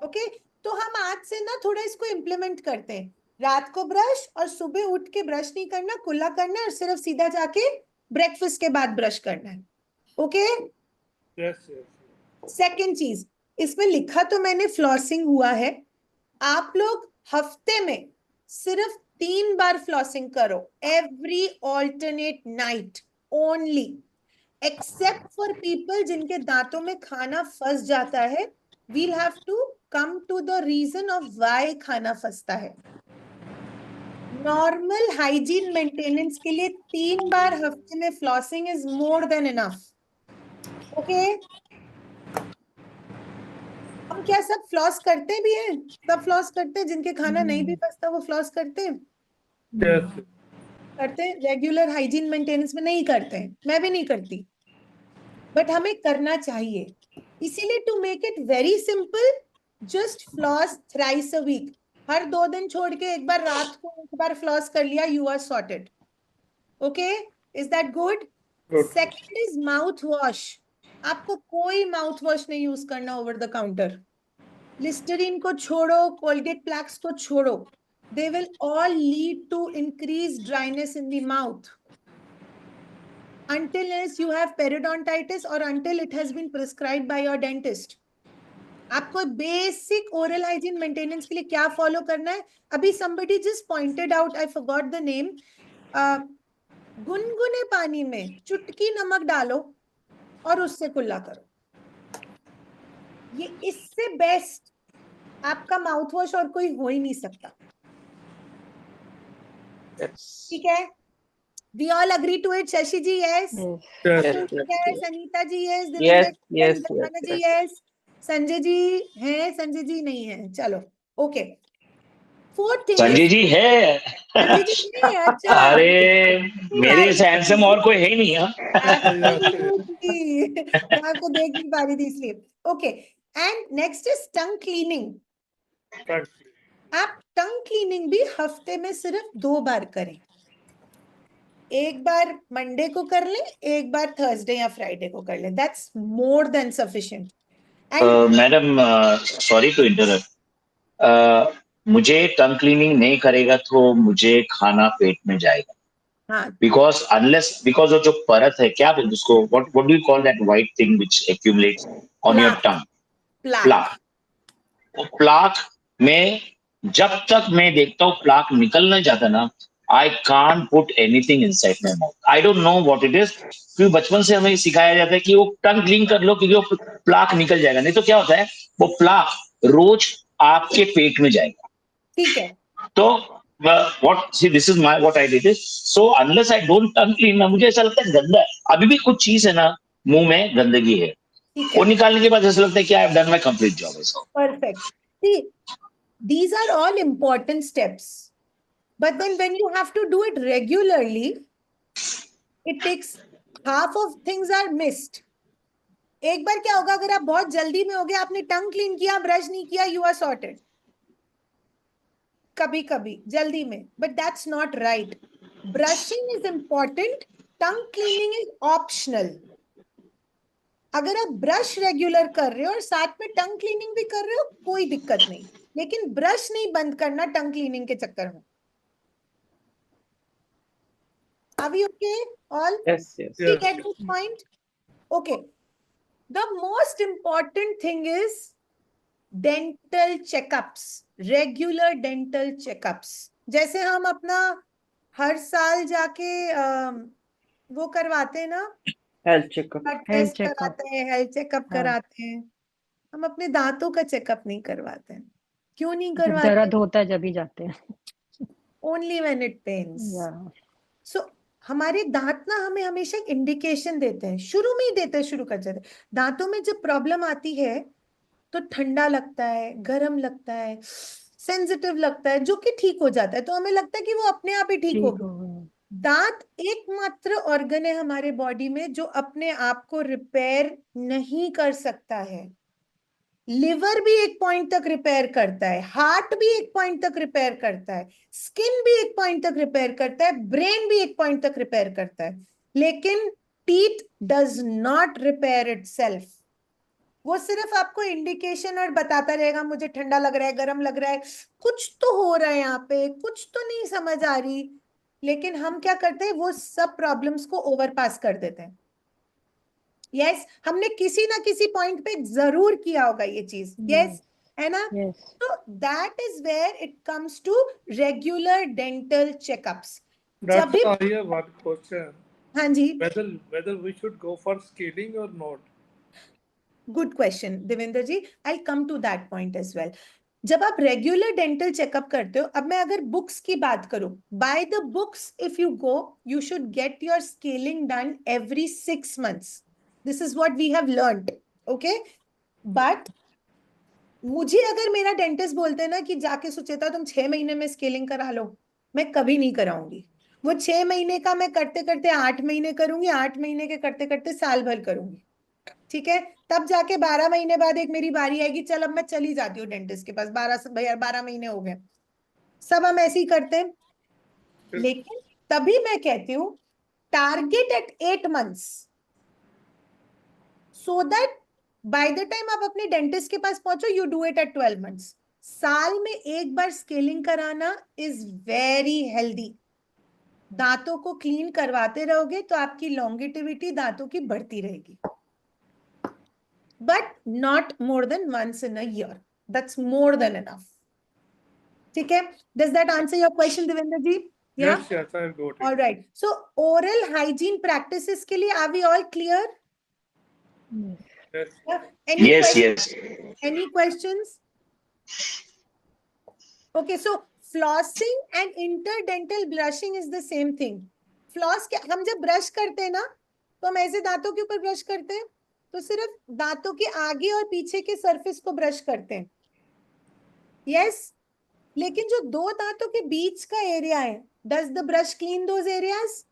Okay? तो हम आज से ना थोड़ा इसको इम्प्लीमेंट करते हैं. रात को ब्रश और सुबह उठ के ब्रश नहीं करना, कुल्ला करना है और सिर्फ सीधा जाके ब्रेकफास्ट के बाद ब्रश करना है. ओके? सेकेंड चीज, इसमें लिखा तो मैंने फ्लॉसिंग हुआ है, आप लोग हफ्ते में सिर्फ 3 बार फ्लॉसिंग करो, every alternate night only, except for people जिनके दांतों में खाना फंस जाता है. We'll have to come to the reason of why खाना फंसता है. नॉर्मल हाइजीन मेंटेनेंस के लिए 3 बार हफ्ते में flossing is more than enough. Okay? हम क्या सब फ्लॉस करते भी हैं? सब फ्लॉस करते हैं, जिनके खाना नहीं भी फंसता वो फ्लॉस करते हैं. करते हैं, रेगुलर हाइजीन मेंटेनेंस में नहीं करते हैं, मैं भी नहीं करती, बट हमें करना चाहिए. इसीलिए to make it very simple, just floss thrice a week. हर 2 दिन छोड़ के एक बार रात को एक बार फ्लॉस कर लिया, you are sorted. Okay? Is that good? Second is mouthwash. आपको कोई माउथ वॉश नहीं यूज करना ओवर द काउंटर. लिस्टरीन को छोड़ो, कोलगेट प्लैक्स को छोड़ो, they will all lead to increased dryness in the mouth until you have periodontitis or until it has been prescribed by your dentist. आपको बेसिक ओरल हाइजीन मेंटेनेंस के लिए क्या फॉलो करना है? अभी somebody just pointed out, I forgot the name. गुनगुने पानी में चुटकी नमक डालो और उससे कुल्ला करो. ये इससे बेस्ट आपका माउथ वॉश और कोई हो ही नहीं सकता. ठीक है, we all agree to it. Shashi ji, yes. Yes. Yes. Anita ji, yes. Yes, Devinder ji, yes, Gandhana ji, yes. yes. Sanjay ji है, संजय जी नहीं है, चलो okay. Fourth thing Sanjay is जी है. संजय जी नहीं है, अच्छा. अरे मेरे से हैंडसम और कोई है ही नहीं. Absolutely. मैं आपको देख नहीं पा रही थी इसलिए. Okay. And next is tongue cleaning. आप टंग क्लीनिंग भी हफ्ते में सिर्फ 2 बार करें. एक बार मंडे को कर लें, एक बार थर्सडे या फ्राइडे को कर लें. That's more than sufficient. Madam sorry to interrupt. मुझे टंग क्लीनिंग नहीं करेगा तो मुझे खाना पेट में जाएगा. हाँ. बिकॉज वो जो परत है, क्या बोलते उसको, what do you call that white thing which accumulates on your tongue? Plaque. Plaque में जब तक मैं देखता हूँ प्लाक निकल नहीं जाता ना, I can't put anything inside my mouth. I don't know what it is. क्योंकि बचपन से हमें सिखाया जाता है कि वो टंग क्लीन कर लो क्योंकि वो प्लाक निकल जाएगा. नहीं तो क्या होता है, वो प्लाक रोज आपके पेट में जाएगा. ठीक है. तो this is what I did is, so unless I don't tongue clean, मुझे ऐसा लगता है गंदा है. अभी भी कुछ चीज है ना मुंह में गंदगी है, वो निकालने के बाद ऐसा लगता है कि I have done my complete job. Perfect. See, these are all important steps. But then when you have to do it regularly, it takes half of things are missed. एक बार क्या होगा, अगर आप बहुत जल्दी में हो गए, आपने टंग क्लीन किया, ब्रश नहीं किया, you are sorted. कभी कभी जल्दी में, but that's not right. Brushing is important. Tongue cleaning is optional. अगर आप ब्रश रेगुलर कर रहे हो और साथ में टंग क्लीनिंग भी कर रहे हो, कोई दिक्कत नहीं, लेकिन ब्रश नहीं बंद करना टंग क्लीनिंग के चक्कर में. Are we okay? All? Yes, yes. We get this point? Okay. The most important thing is dental checkups, regular dental checkups. जैसे हम अपना हर साल जाके वो करवाते हैं ना, हेल्थ चेकअप, टेस्ट कराते हैं, हेल्थ चेकअप कराते हैं. हम अपने दांतों का चेकअप नहीं करवाते हैं. क्यों नहीं करवाते? दर्द होता है जब ही जाते हैं. Only when it pains. So हमारे दांत ना हमें हमेशा एक इंडिकेशन देते हैं, शुरू में ही देते हैं, शुरू कर देते हैं. दांतों में जब प्रॉब्लम आती है तो ठंडा लगता है, गर्म लगता है, सेंसिटिव लगता है, जो कि ठीक हो जाता है, तो हमें लगता है कि वो अपने आप ही ठीक हो गया. दांत एकमात्र ऑर्गन है हमारे बॉडी में जो अपने आप को रिपेयर नहीं कर सकता है. लिवर भी एक पॉइंट तक रिपेयर करता है, हार्ट भी एक पॉइंट तक रिपेयर करता है, स्किन भी एक पॉइंट तक रिपेयर करता है, ब्रेन भी एक पॉइंट तक रिपेयर करता है, लेकिन teeth does not repair itself. वो सिर्फ आपको इंडिकेशन और बताता रहेगा, मुझे ठंडा लग रहा है, गर्म लग रहा है, कुछ तो हो रहा है यहाँ पे, कुछ तो नहीं समझ आ रही. लेकिन हम क्या करते हैं, वो सब प्रॉब्लम्स को ओवरपास कर देते हैं. यस, हमने किसी ना किसी पॉइंट पे जरूर किया होगा ये चीज. यस, है ना? तो that is where it comes to regular dental checkups. जब भी I have one question. हाँ जी, Whether we should go for scaling or not? Good question Devendra ji. I come to that point as well. जब आप रेगुलर डेंटल चेकअप करते हो, अब मैं अगर बुक्स की बात करूं, by the books if you go, you should get your scaling done every 6 months. This is what we have learned, okay? But मुझे अगर मेरा डेंटिस्ट बोलते हैं ना कि जाके सुचेता तुम 6 महीने में स्केलिंग करा लो, मैं कभी नहीं कराऊंगी. वो 6 महीने का मैं करते करते 8 महीने करूंगी, 8 महीने के करते करते साल भर करूंगी. ठीक है, तब जाके 12 महीने बाद एक मेरी बारी आएगी, चल अब मैं चली जाती हूँ डेंटिस्ट के पास, 12 महीने हो गए. सब हम ऐसे ही करते हैं. लेकिन तभी मैं कहती हूँ target eight 8 months, so that by the time आप अपने डेंटिस्ट के पास पहुंचो, you do it at 12 months. साल में एक बार स्केलिंग कराना is very healthy. दांतों को क्लीन करवाते रहोगे तो आपकी लॉन्गेटिविटी दांतों की बढ़ती रहेगी. But not more than once in a year. That's more than enough. ठीक है? Does that answer your question, Devendra ji? Yeah? Yes, I got it. All right. So oral hygiene practices के लिए are we all clear? Yes. Any Yes, questions? yes. Any questions? Okay, so flossing and interdental brushing is the same thing. Floss क्या, हम जब ब्रश करते हैं ना तो हम ऐसे दांतों के ऊपर ब्रश करते हैं, तो सिर्फ दांतों के आगे और पीछे के सरफेस को ब्रश करते हैं. यस, लेकिन जो दो दांतों के बीच का एरिया है, does the brush clean those areas?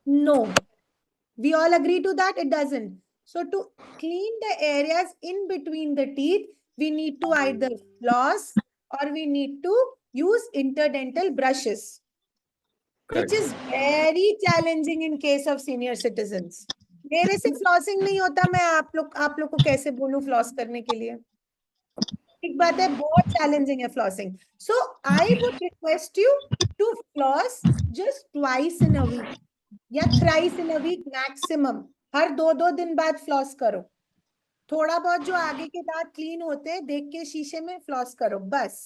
No. We all agree to that? It doesn't. So to clean the areas in between the teeth, we need to either floss or we need to use interdental brushes, which is very challenging in case of senior citizens. मेरे से फ्लॉसिंग नहीं होता, मैं आप लोग को कैसे बोलूं फ्लॉस करने के लिए? एक बात है, बहुत चैलेंजिंग है flossing. So I would request you to floss just twice in a week या thrice in a week maximum. हर 2-2 दिन बाद फ्लॉस करो. थोड़ा बहुत जो आगे के दांत क्लीन होते हैं देख के शीशे में फ्लॉस करो बस.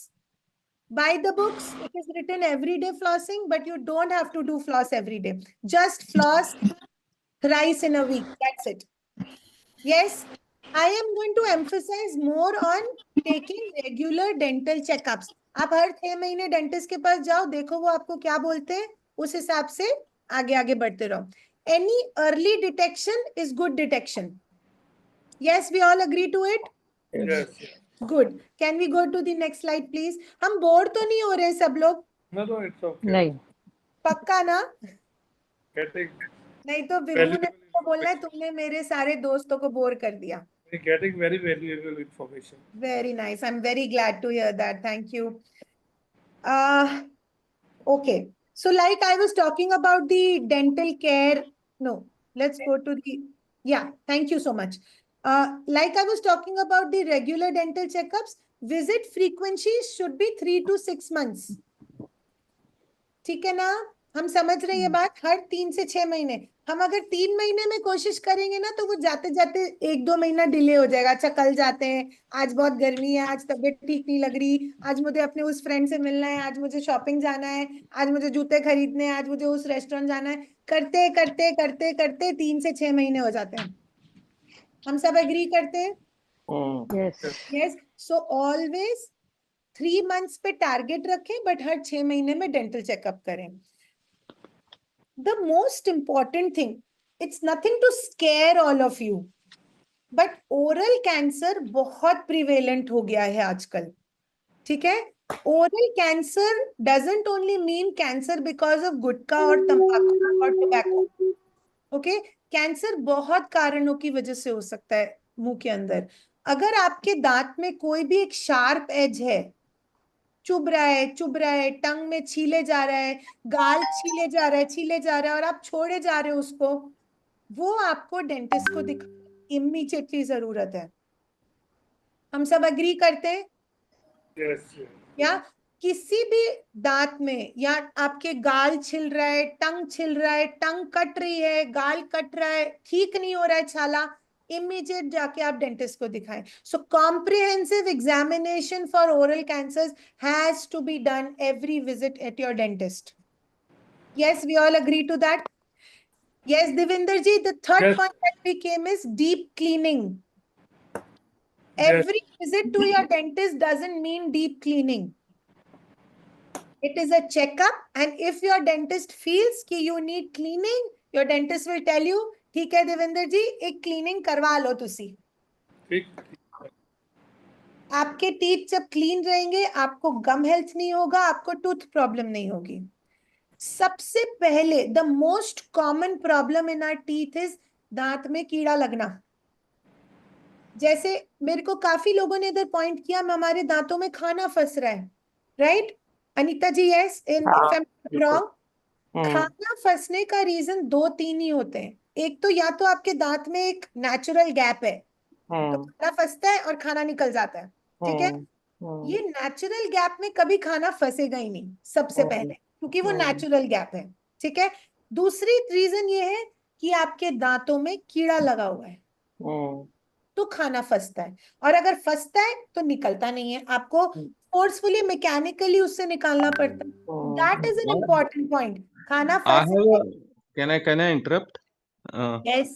By the books, it is written everyday flossing, but you don't have to do floss every day. Just floss thrice in a week. That's it. Yes, I am going to emphasize more on taking regular dental checkups. आप हर 6 महीने डेंटिस्ट के पास जाओ, देखो वो आपको क्या बोलते हैं, उस हिसाब से आगे आगे बढ़ते रहो. Any early detection is good detection. Yes, we all agree to it? Yes. Good. Can we go to the next slide, please? हम बोर तो नहीं हो रहे सब लोग? No, no, it's okay. नहीं. पक्का ना? Getting नहीं तो बिल्लू ने तो बोलना है तुमने मेरे सारे दोस्तों को बोर कर दिया. getting very valuable information. Very nice. I'm very glad to hear that. Thank you. Okay. So like I was talking about the dental care. No, let's go to the, yeah, thank you so much. Like I was talking about the regular dental checkups, visit frequency should be 3 to 6 months. ठीक है ना? हम समझ रहे हैं ये बात. हर 3 से 6 महीने. हम अगर 3 महीने में कोशिश करेंगे ना तो वो जाते जाते 1-2 महीना डिले हो जाएगा. अच्छा कल जाते हैं, आज बहुत गर्मी है, आज तबीयत ठीक नहीं लग रही, आज मुझे अपने उस फ्रेंड से मिलना है, आज मुझे शॉपिंग जाना है, आज मुझे जूते खरीदने हैं, आज मुझे उस रेस्टोरेंट जाना है. करते करते करते करते 3 से 6 महीने हो जाते हैं. हम सब एग्री करते हैं? Yes. Yes. So always 3 months पे टारगेट रखें, बट हर 6 महीने में डेंटल चेकअप करें. The most important thing, it's nothing to scare all of you, but oral cancer बहुत prevalent हो गया है आजकल. ठीक है? Oral cancer doesn't only mean cancer because of गुटखा और तंबाकू और tobacco. Okay? कैंसर बहुत कारणों की वजह से हो सकता है मुंह के अंदर. अगर आपके दांत में कोई भी एक शार्प एज है, चुभ रहा है, टंग में छीले जा रहा है, गाल छीले जा रहा है और आप छोड़े जा रहे हो उसको, वो आपको डेंटिस्ट को दिखाने इमीडिएटली जरूरत है. हम सब एग्री करते हैं? Yes. या किसी भी दांत में, या आपके गाल छिल रहा है, टंग छिल रहा है, टंग कट रही है, गाल कट रहा है, ठीक नहीं हो रहा है छाला, इमीडिएट जाके आप डेंटिस्ट को दिखाएं. So comprehensive examination for oral cancers has to be done every visit at your dentist. Yes, we all agree to that. Yes, Devinder ji, the third Yes. point that we came is deep cleaning. Yes. Every visit to your dentist doesn't mean deep cleaning. It is a checkup, and if your dentist feels कि you need cleaning, your dentist will tell you, ठीक है देवेंद्र जी, एक cleaning करवा लो तुसी. ठीक. आपके टीथ जब क्लीन रहेंगे, आपको गम हेल्थ नहीं होगा, आपको टूथ प्रॉब्लम नहीं होगी. सबसे पहले the most common problem in our teeth is दांत में कीड़ा लगना. जैसे मेरे को काफी लोगों ने इधर पॉइंट किया, हमारे दांतों में खाना फंस रहा है, right Anita ji? Yes, in wrong. खाना फंसने का रीजन 2-3 ही होते हैं. एक तो या तो आपके दांत में एक नेचुरल गैप है, तो खाना फंसता है और खाना निकल जाता है. ठीक है? ये नेचुरल गैप में कभी खाना फंसेगा ही नहीं सबसे पहले, क्योंकि वो नेचुरल गैप है. ठीक है? दूसरी रीजन ये है कि आपके दांतों में कीड़ा लगा हुआ है, तो खाना फंसता है, और अगर फंसता है तो निकलता नहीं है, आपको फोर्सफुली मैकेनिकली उससे निकालना पड़ता है. That is an important point. खाना Can I interrupt? Yes.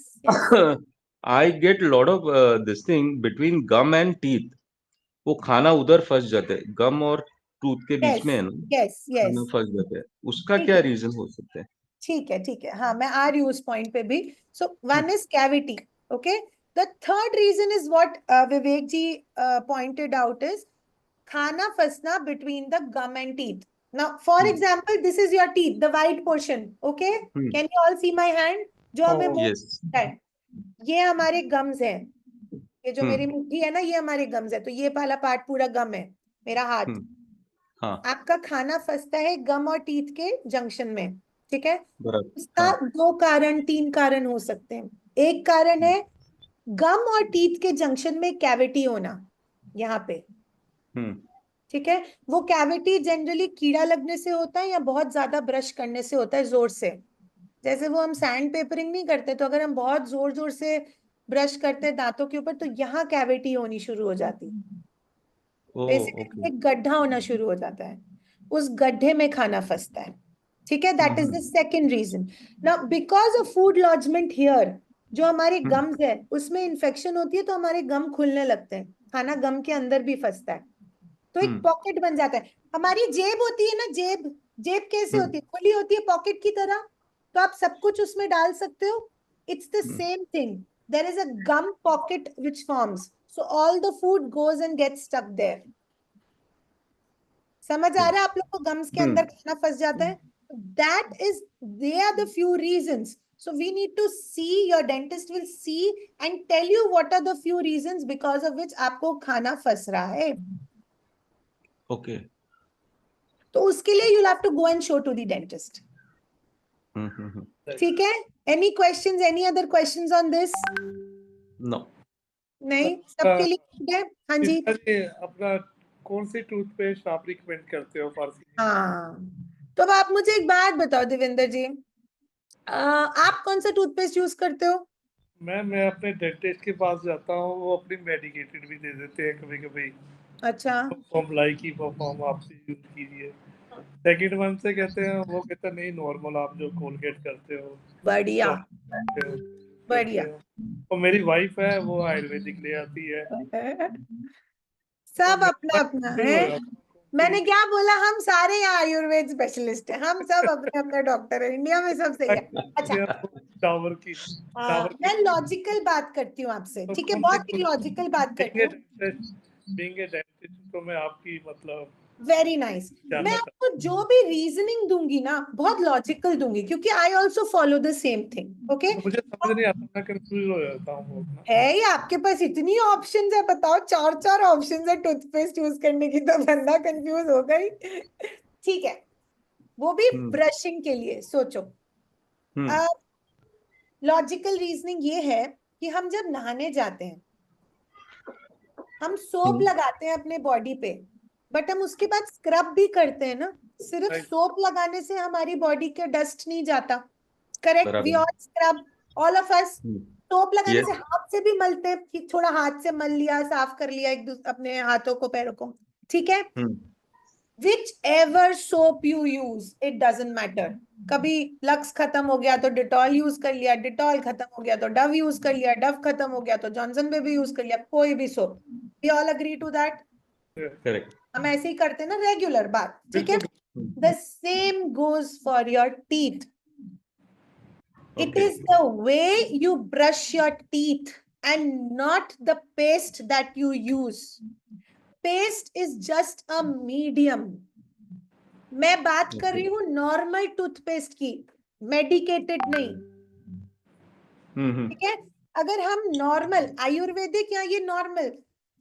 I get a lot of this thing between gum and teeth. वो खाना उधर फंस जाता है, गम और टूथ के बीच यस में है ना, यस खाना यस, फंस जाता है, उसका ठीक क्या है रीजन हो सकता है? ठीक है, हाँ मैं आ रही हूँ उस पॉइंट पे भी. So one is cavity. Okay, the third reason is what Vivek ji pointed out is खाना फंसना between the gum and teeth. Now, for example, this is your teeth, the white portion. Okay, can you all see my hand? जो हमें मुंह यस. है, ये हमारे गम्स हैं. ये जो मेरी मुट्ठी है ना, ये हमारे गम्स है. तो ये वाला पार्ट पूरा गम है, मेरा हाथ. हाँ, आपका खाना फंसता है गम और टीथ के जंक्शन में. ठीक है, बराबर. इसका हाँ. 2 कारण 3 कारण हो सकते हैं. एक कारण है गम और टीथ के जंक्शन में कैविटी होना यहाँ पे. ठीक है, वो कैविटी जनरली कीड़ा लगने से होता है या बहुत ज्यादा ब्रश करने से होता है, जोर से. जैसे वो हम सैंड पेपरिंग नहीं करते, तो अगर हम बहुत जोर जोर से ब्रश करते हैं दांतों के ऊपर, तो यहाँ कैविटी होनी शुरू हो जाती है. बेसिकली एक गड्ढा होना शुरू हो जाता है, उस गड्ढे में खाना फंसता है. ठीक है, that is the second reason. Now because of food lodgement here, जो हमारे गम्स है उसमें इन्फेक्शन होती है, तो हमारे गम खुलने लगते हैं, खाना गम के अंदर भी फंसता है, तो एक पॉकेट बन जाता है. हमारी जेब होती है ना, जेब जेब कैसे होती है, खुली होती है पॉकेट की तरह, तो आप सब कुछ उसमें डाल सकते हो. It's the same thing, there is a gum pocket which forms, so all the food goes and gets stuck there. समझ आ रहा है आप लोग को, गम्स के अंदर खाना फंस जाता है. That is, they are the few reasons. So we need to see, your dentist will see and tell you what are the few reasons because of which आपको खाना फंस रहा है. ओके. तो उसके लिए you'll have to go and show to the dentist. ठीक है, any questions, any other questions on this? No. नहीं, सबके लिए ठीक है. हाँ जी. अपना कौन सी टूथपेस्ट आप रिकमेंड करते हो फारसी? हाँ, तो अब आप मुझे एक बात बताओ देवेंद्र जी, आप कौन सा टूथपेस्ट यूज करते हो? मैं अपने डेंटिस्ट के पास जाता हूँ, वो अपनी मेडिकेटेड भी दे देते हैं कभी कभी. अच्छा, परफॉर्म लाइक परफॉर्म आपसे यूज कीजिए. सेकंड वन से कहते हैं, वो कहता नहीं नॉर्मल आप जो कोलगेट करते हो. बढ़िया बढ़िया. और मेरी वाइफ है, वो आयुर्वेदिक ले आती है. सब अपना अपना है. मैंने क्या बोला, हम सारे यहाँ आयुर्वेद स्पेशलिस्ट हैं, हम सब अपने अपने डॉक्टर हैं, इंडिया में सब सही है. अच्छा, टावर की मैं लॉजिकल बात करती हूँ आपसे. ठीक है, बहुत ही लॉजिकल बात करती हूँ. बीइंग ए डेंटिस्ट, तो मैं आपकी मतलब वेरी नाइस. मैं आपको जो भी रीजनिंग दूंगी ना, बहुत लॉजिकल दूंगी, क्योंकि I also follow the same thing. Okay, मुझे समझ नहीं आता, मैं कंफ्यूज हो जाता हूँ. है ये आपके पास इतनी ऑप्शंस है, बताओ 4 ऑप्शंस है टूथपेस्ट यूज करने की, तो बंदा कंफ्यूज हो गई. ठीक है, वो भी ब्रशिंग के लिए. सोचो, लॉजिकल रीजनिंग ये है कि हम जब नहाने जाते हैं, हम सोप लगाते हैं अपने बॉडी पे, बट हम उसके बाद स्क्रब भी करते हैं ना. सिर्फ सोप लगाने से हमारी बॉडी के डस्ट नहीं जाता. Correct, we all scrub, all of us. Soap लगाने से हाथ से भी मलते हैं, कि थोड़ा हाथ से मल लिया, साफ कर लिया अपने हाथों को, पैरों को. ठीक है, whichever soap you use, it doesn't matter. कभी लक्स खत्म हो गया तो डिटॉल यूज कर लिया, डिटॉल खत्म हो गया तो डव यूज कर लिया, डव खत्म हो गया तो जॉनसन बेबी यूज कर लिया, कोई भी soap. we all agree to that? Correct. हम ऐसे ही करते हैं ना, रेगुलर बात. ठीक है, the same goes for your teeth. It is the way you brush your teeth and not the paste that you use. Paste is just a medium. मैं बात कर रही हूँ नॉर्मल टूथपेस्ट की, मेडिकेटेड नहीं. ठीक है, अगर हम नॉर्मल आयुर्वेदिक, या ये नॉर्मल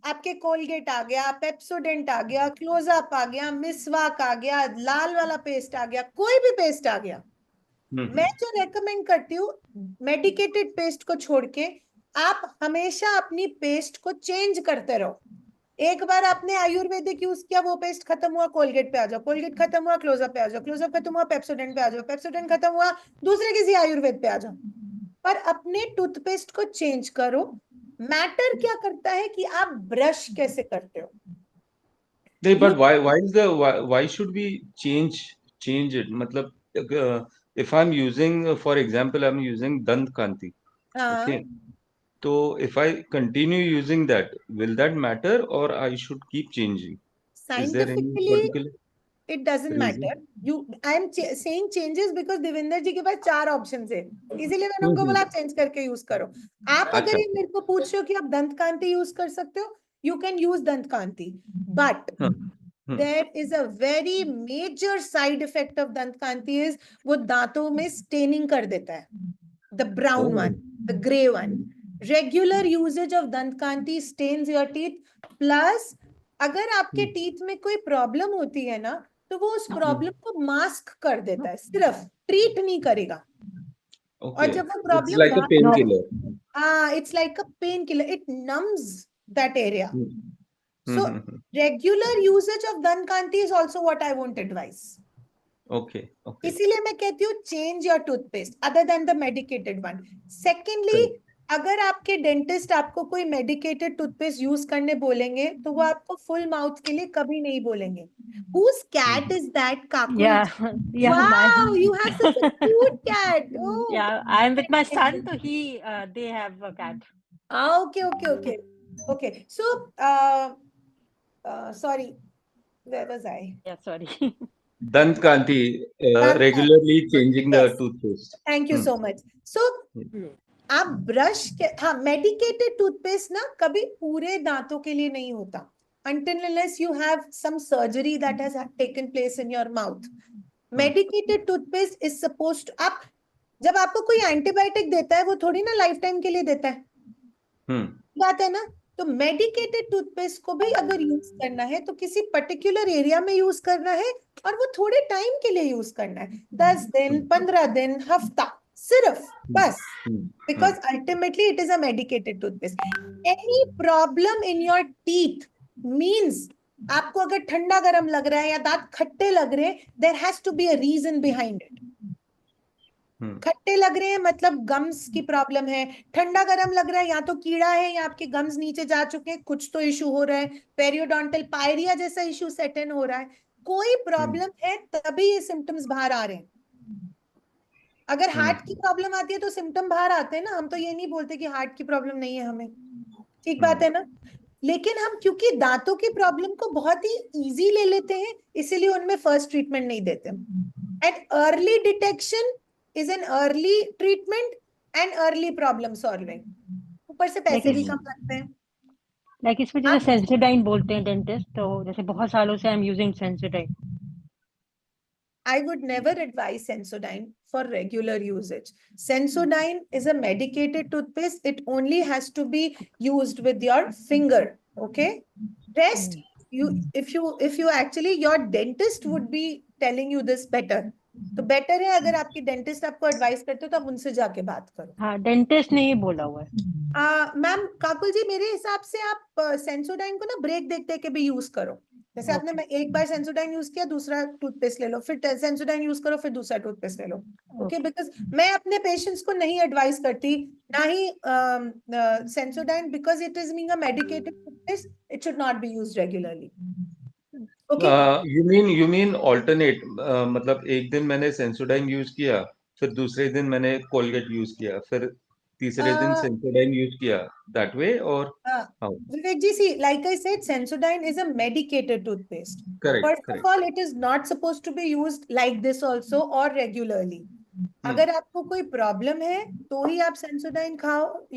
आपके कोलगेट आ गया, पेप्सोडेंट आ गया, क्लोजअप आ गया, मिसवाक आ गया, लाल वाला पेस्ट आ गया, कोई भी पेस्ट आ गया, मैं जो रेकमेंड करती हूँ, मेडिकेटेड पेस्ट को छोड़ के आप हमेशा अपनी पेस्ट को चेंज करते रहो. एक बार आपने आयुर्वेदिक यूज किया, वो पेस्ट खत्म हुआ, कोलगेट पे आ जाओ, कोलगेट खत्म हुआ, क्लोजअप पे आ जाओ, क्लोजअप खत्म हुआ, पेप्सोडेंट पे आ जाओ, पेप्सोडेंट खत्म हुआ, दूसरे किसी आयुर्वेद पे आ जाओ. पर अपने टूथपेस्ट को चेंज करो. मैटर क्या करता है कि आप ब्रश कैसे करते हो. नहीं, but why should we change it? मतलब if I'm using, for example, I'm using Dant Kanti. Okay. So if I continue using that, will that matter or I should keep changing? Is there any Scientifically particular it doesn't reason? matter. I am saying changes because Devendra जी के पास 4 ऑप्शंस है, इसीलिए मैंने उनको बोला आप चेंज करके यूज करो. आप अगर अच्छा. ये मेरे को पूछ रहे हो कि आप दंत कांति यूज कर सकते हो, यू कैन यूज दंत कांति, but there is a very major side effect of दंत कांति is वो दांतों में स्टेनिंग कर देता है, the brown one, the gray one. Regular usage of दंत कांति stains your teeth, plus अगर आपके टीथ में कोई प्रॉब्लम होती है ना, तो वो उस प्रॉब्लम को मास्क कर देता है, सिर्फ ट्रीट नहीं करेगा. और जब वो It's problem like a painkiller. हाँ, it's like a painkiller. It numbs that area. So regular usage of दंत कांति is also what I won't advise. Okay. इसीलिए मैं कहती हूँ change your toothpaste other than the medicated one. Secondly, अगर आपके डेंटिस्ट आपको कोई मेडिकेटेड टूथपेस्ट यूज करने बोलेंगे तो वो आपको फुल माउथ के लिए कभी नहीं बोलेंगे. Whose cat is that, Kaku? Yeah, Wow, you have such a cute cat. Oh, yeah, I'm with my son, so they have a cat. Okay. So, sorry, where was I? Yeah, sorry. Dant Kanti, regularly changing the toothpaste. Thank you so much. So, आप ब्रश के, हाँ, मेडिकेटेड टूथपेस्ट ना कभी पूरे दांतों के लिए नहीं होता, until unless you have some surgery that has taken place in your mouth. Medicated toothpaste is supposed to, आप जब आपको कोई एंटीबायोटिक देता है वो थोड़ी ना लाइफ टाइम के लिए देता है, बात है ना. तो मेडिकेटेड टूथपेस्ट को भी अगर यूज करना है तो किसी पर्टिकुलर एरिया में यूज करना है और वो थोड़े टाइम के लिए यूज करना है, 10 दिन, 15 दिन, हफ्ता, सिर्फ बस. Because ultimately it is a medicated toothpaste. Any problem in your teeth means आपको अगर ठंडा गरम लग रहा है या दांत खट्टे लग रहे हैं, there has to be a reason behind it. खट्टे लग रहे हैं मतलब गम्स की प्रॉब्लम है, ठंडा गरम लग रहा है या तो कीड़ा है या आपके गम्स नीचे जा चुके हैं, कुछ तो इशू हो रहा है, पेरियोडोंटल पायरिया जैसा इशू सेट इन हो रहा है, कोई प्रॉब्लम है तभी ये सिम्टम्स बाहर आ रहे हैं. अगर हार्ट की प्रॉब्लम आती है तो सिम्टम बाहर आते हैं ना, हम तो ये नहीं बोलते कि हार्ट की प्रॉब्लम नहीं है हमें, ठीक बात है ना. लेकिन हम क्योंकि दांतों की प्रॉब्लम को बहुत ही इजी ले लेते हैं, इसीलिए उनमें फर्स्ट ट्रीटमेंट नहीं देते. And early detection is an early treatment and early problem solving. ऊपर से पैसे भी कम लगते हैं. लाइक इसमें जैसे सेंसोडाइन बोलते हैं डेंटिस्ट, तो जैसे बहुत सालों से I am using Sensodyne. I would never advise Sensodyne for regular usage. Sensodyne is a medicated toothpaste. It only has to be used with your finger. Okay. Rest, if you actually, your dentist would be telling you this better. तो बेटर है अगर आपकी डेंटिस्ट आपको एडवाइस करते हो तो आप उनसे जाके बात करो. हाँ, डेंटिस्ट ने ही बोला हुआ है. मैम काकुल जी, मेरे हिसाब से आप सेंसोडाइन को ना ब्रेक देख देख के भी यूज करो. जैसे आपने एक बार सेंसोडाइन यूज किया, दूसरा टूथपेस्ट ले लो, फिर सेंसोडाइन यूज करो, फिर दूसरा टूथपेस्ट ले लो. ओके, बिकॉज मैं अपने पेशेंट्स को नहीं एडवाइस करती ना ही Sensodyne, because it is being a medicated toothpaste, it should not be used regularly. You mean alternate, मतलब एक दिन मैंने सेंसोडाइन यूज किया, फिर दूसरे दिन मैंने कोलगेट यूज किया, फिर तीसरे दिन सेंसोडाइन यूज किया, that way or how? Vivek ji, see, like I said, Sensodyne is a medicated toothpaste. First of all, it is not supposed to be used like this also or regularly. अगर आपको कोई प्रॉब्लम है तो ही आप Sensodyne खाओ,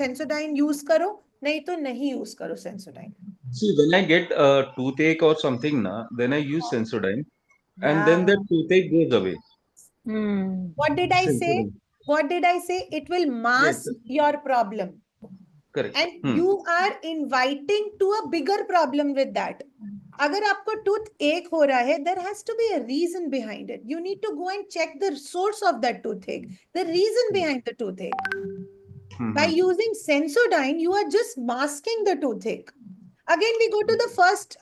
Sensodyne यूज करो, नहीं तो नहीं यूज करो Sensodyne. See, when I get a toothache or something, then I use Sensodyne, and then the toothache goes away. What did I say? What did I say? It will mask your problem. Correct. And you are inviting to a bigger problem with that. अगर आपको टूथ एक हो रहा है, there has to be a reason behind it. You need to go and check the source of that toothache, the reason behind the toothache. By using Sensodyne, you are just masking the toothache. Again, we go to the first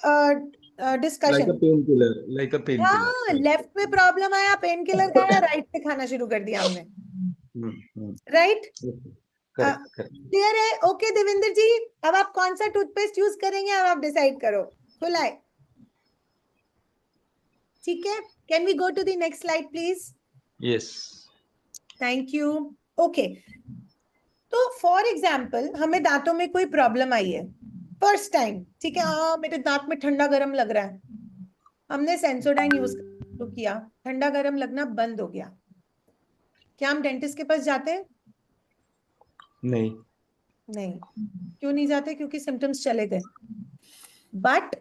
discussion. Like a painkiller. हाँ, लेफ्ट में प्रॉब्लम आया, पेन किलर खाया, राइट पे खाना शुरू कर दिया हमने. राइट, क्लियर है? ओके देवेंद्र जी, अब आप कौन सा टूथपेस्ट यूज करेंगे अब आप डिसाइड करो. खुला है, ठीक है. Can we go to the next slide please? Yes, thank you. Okay, तो फॉर एग्जाम्पल हमें दांतों में कोई प्रॉब्लम आई है फर्स्ट टाइम, ठीक है, मेरे दांत में ठंडा गर्म लग रहा है, हमने सेंसोडाइन यूज तो किया, ठंडा गर्म लगना बंद हो गया, क्या हम डेंटिस्ट के पास जाते हैं? नहीं। नहीं। क्यों नहीं जाते? क्योंकि सिम्टम्स चले गए। बट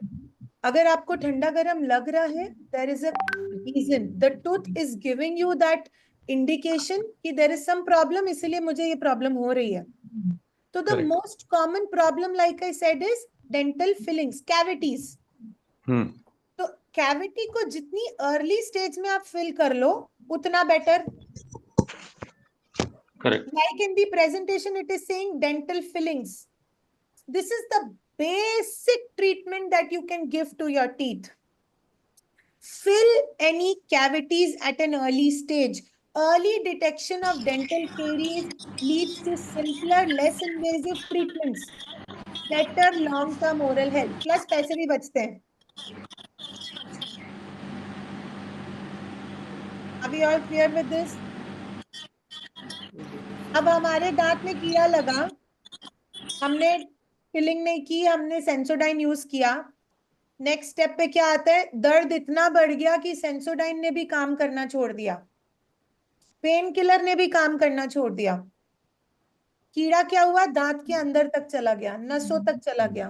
अगर आपको ठंडा गर्म लग रहा है, there is a reason, the tooth is giving you that indication कि देयर इज सम प्रॉब्लम, इसलिए मुझे ये प्रॉब्लम हो रही है। तो the Correct. Most common problem like I said is dental fillings, cavities. तो कैविटी को जितनी अर्ली स्टेज में आप फिल कर लो उतना better. Correct. Like in the presentation, it is saying dental fillings. This is the basic treatment that you can give to your teeth. Fill any cavities at an early stage. Early detection of dental caries leads to simpler, less invasive treatments. Better long-term oral health. Plus पैसे भी बचते हैं. Are we all clear with this? अब हमारे दांत में कीड़ा लगा, हमने फिलिंग नहीं की, हमने सेंसोडाइन यूज किया, नेक्स्ट स्टेप पे क्या आता है? दर्द इतना बढ़ गया कि सेंसोडाइन ने भी काम करना छोड़ दिया, पेन किलर ने भी काम करना छोड़ दिया, कीड़ा क्या हुआ? दांत के अंदर तक चला गया, नसों तक चला गया।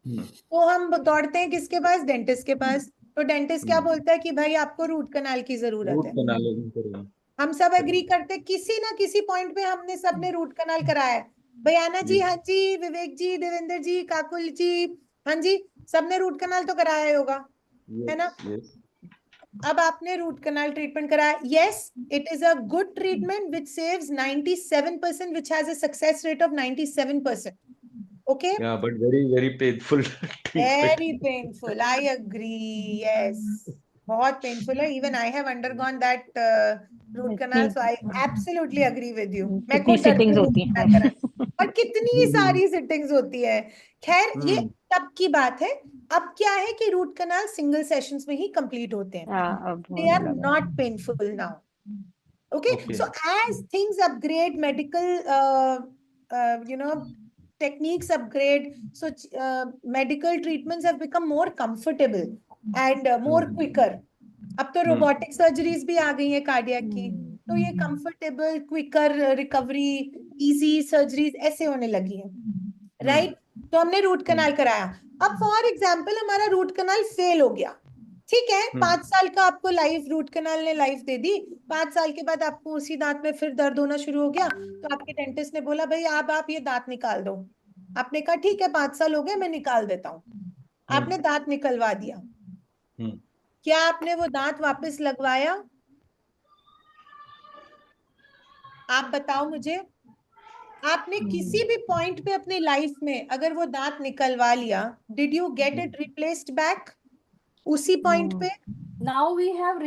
तो हम दौड़ते हैं किसके पास? डेंटिस्ट के पास। तो डेंटिस्ट क्या बोलता है कि भाई आपको रूट कनाल की जरूरत है। हम सब एग्री करते, किसी ना किसी पॉइंट पे हमने सबने रूट कनाल कराया है। भयाना जी, हाँ जी, विवेक जी, देवेंद्र जी, काकुल जी, हाँ जी, सबने रूट कनाल तो कराया ही होगा, है ना? अब आपने रूट कनाल ट्रीटमेंट कराया, yes, it is a good treatment which saves 97%, which has a success rate of 97%. Okay? Yeah, but very painful treatment. Very painful. I agree. Yes. बहुत painful है. Even I have undergone that root canal, so I absolutely agree with you. मैं कितनी खुद डरती sittings हूँ होती root हैं। canal कराने। और कितनी सारी sittings होती है। खैर ये तब की बात है। अब क्या है कि रूट कनाल सिंगल सेशंस में ही कंप्लीट होते हैं। अब They are not painful now. Okay? So as things upgrade, medical, techniques upgrade, so medical treatments have become more comfortable and more quicker. अब तो रोबोटिक सर्जरीज भी आ गई हैं कार्डियक की, तो ये comfortable, quicker recovery, easy surgeries ऐसे होने लगी हैं, राइट? तो हमने रूट कनाल कराया। अब फॉर एग्जांपल हमारा रूट कनाल फेल हो गया, ठीक है, 5 साल का आपको लाइफ, रूट कनाल ने लाइफ दे दी, 5 साल के बाद आपको उसी दांत में फिर दर्द होना शुरू हो गया, तो आपके डेंटिस्ट ने बोला भाई आप ये दांत निकाल दो। आपने कहा ठीक है, 5 साल हो गए, मैं निकाल देता हूँ। आपने दांत निकलवा दिया, क्या आपने वो दांत वापस लगवाया? आप बताओ मुझे। आपने किसी भी पॉइंट पे अपनी लाइफ में अगर वो दांत निकलवा लिया, did you get it replaced back उसी पॉइंट पे? Now we have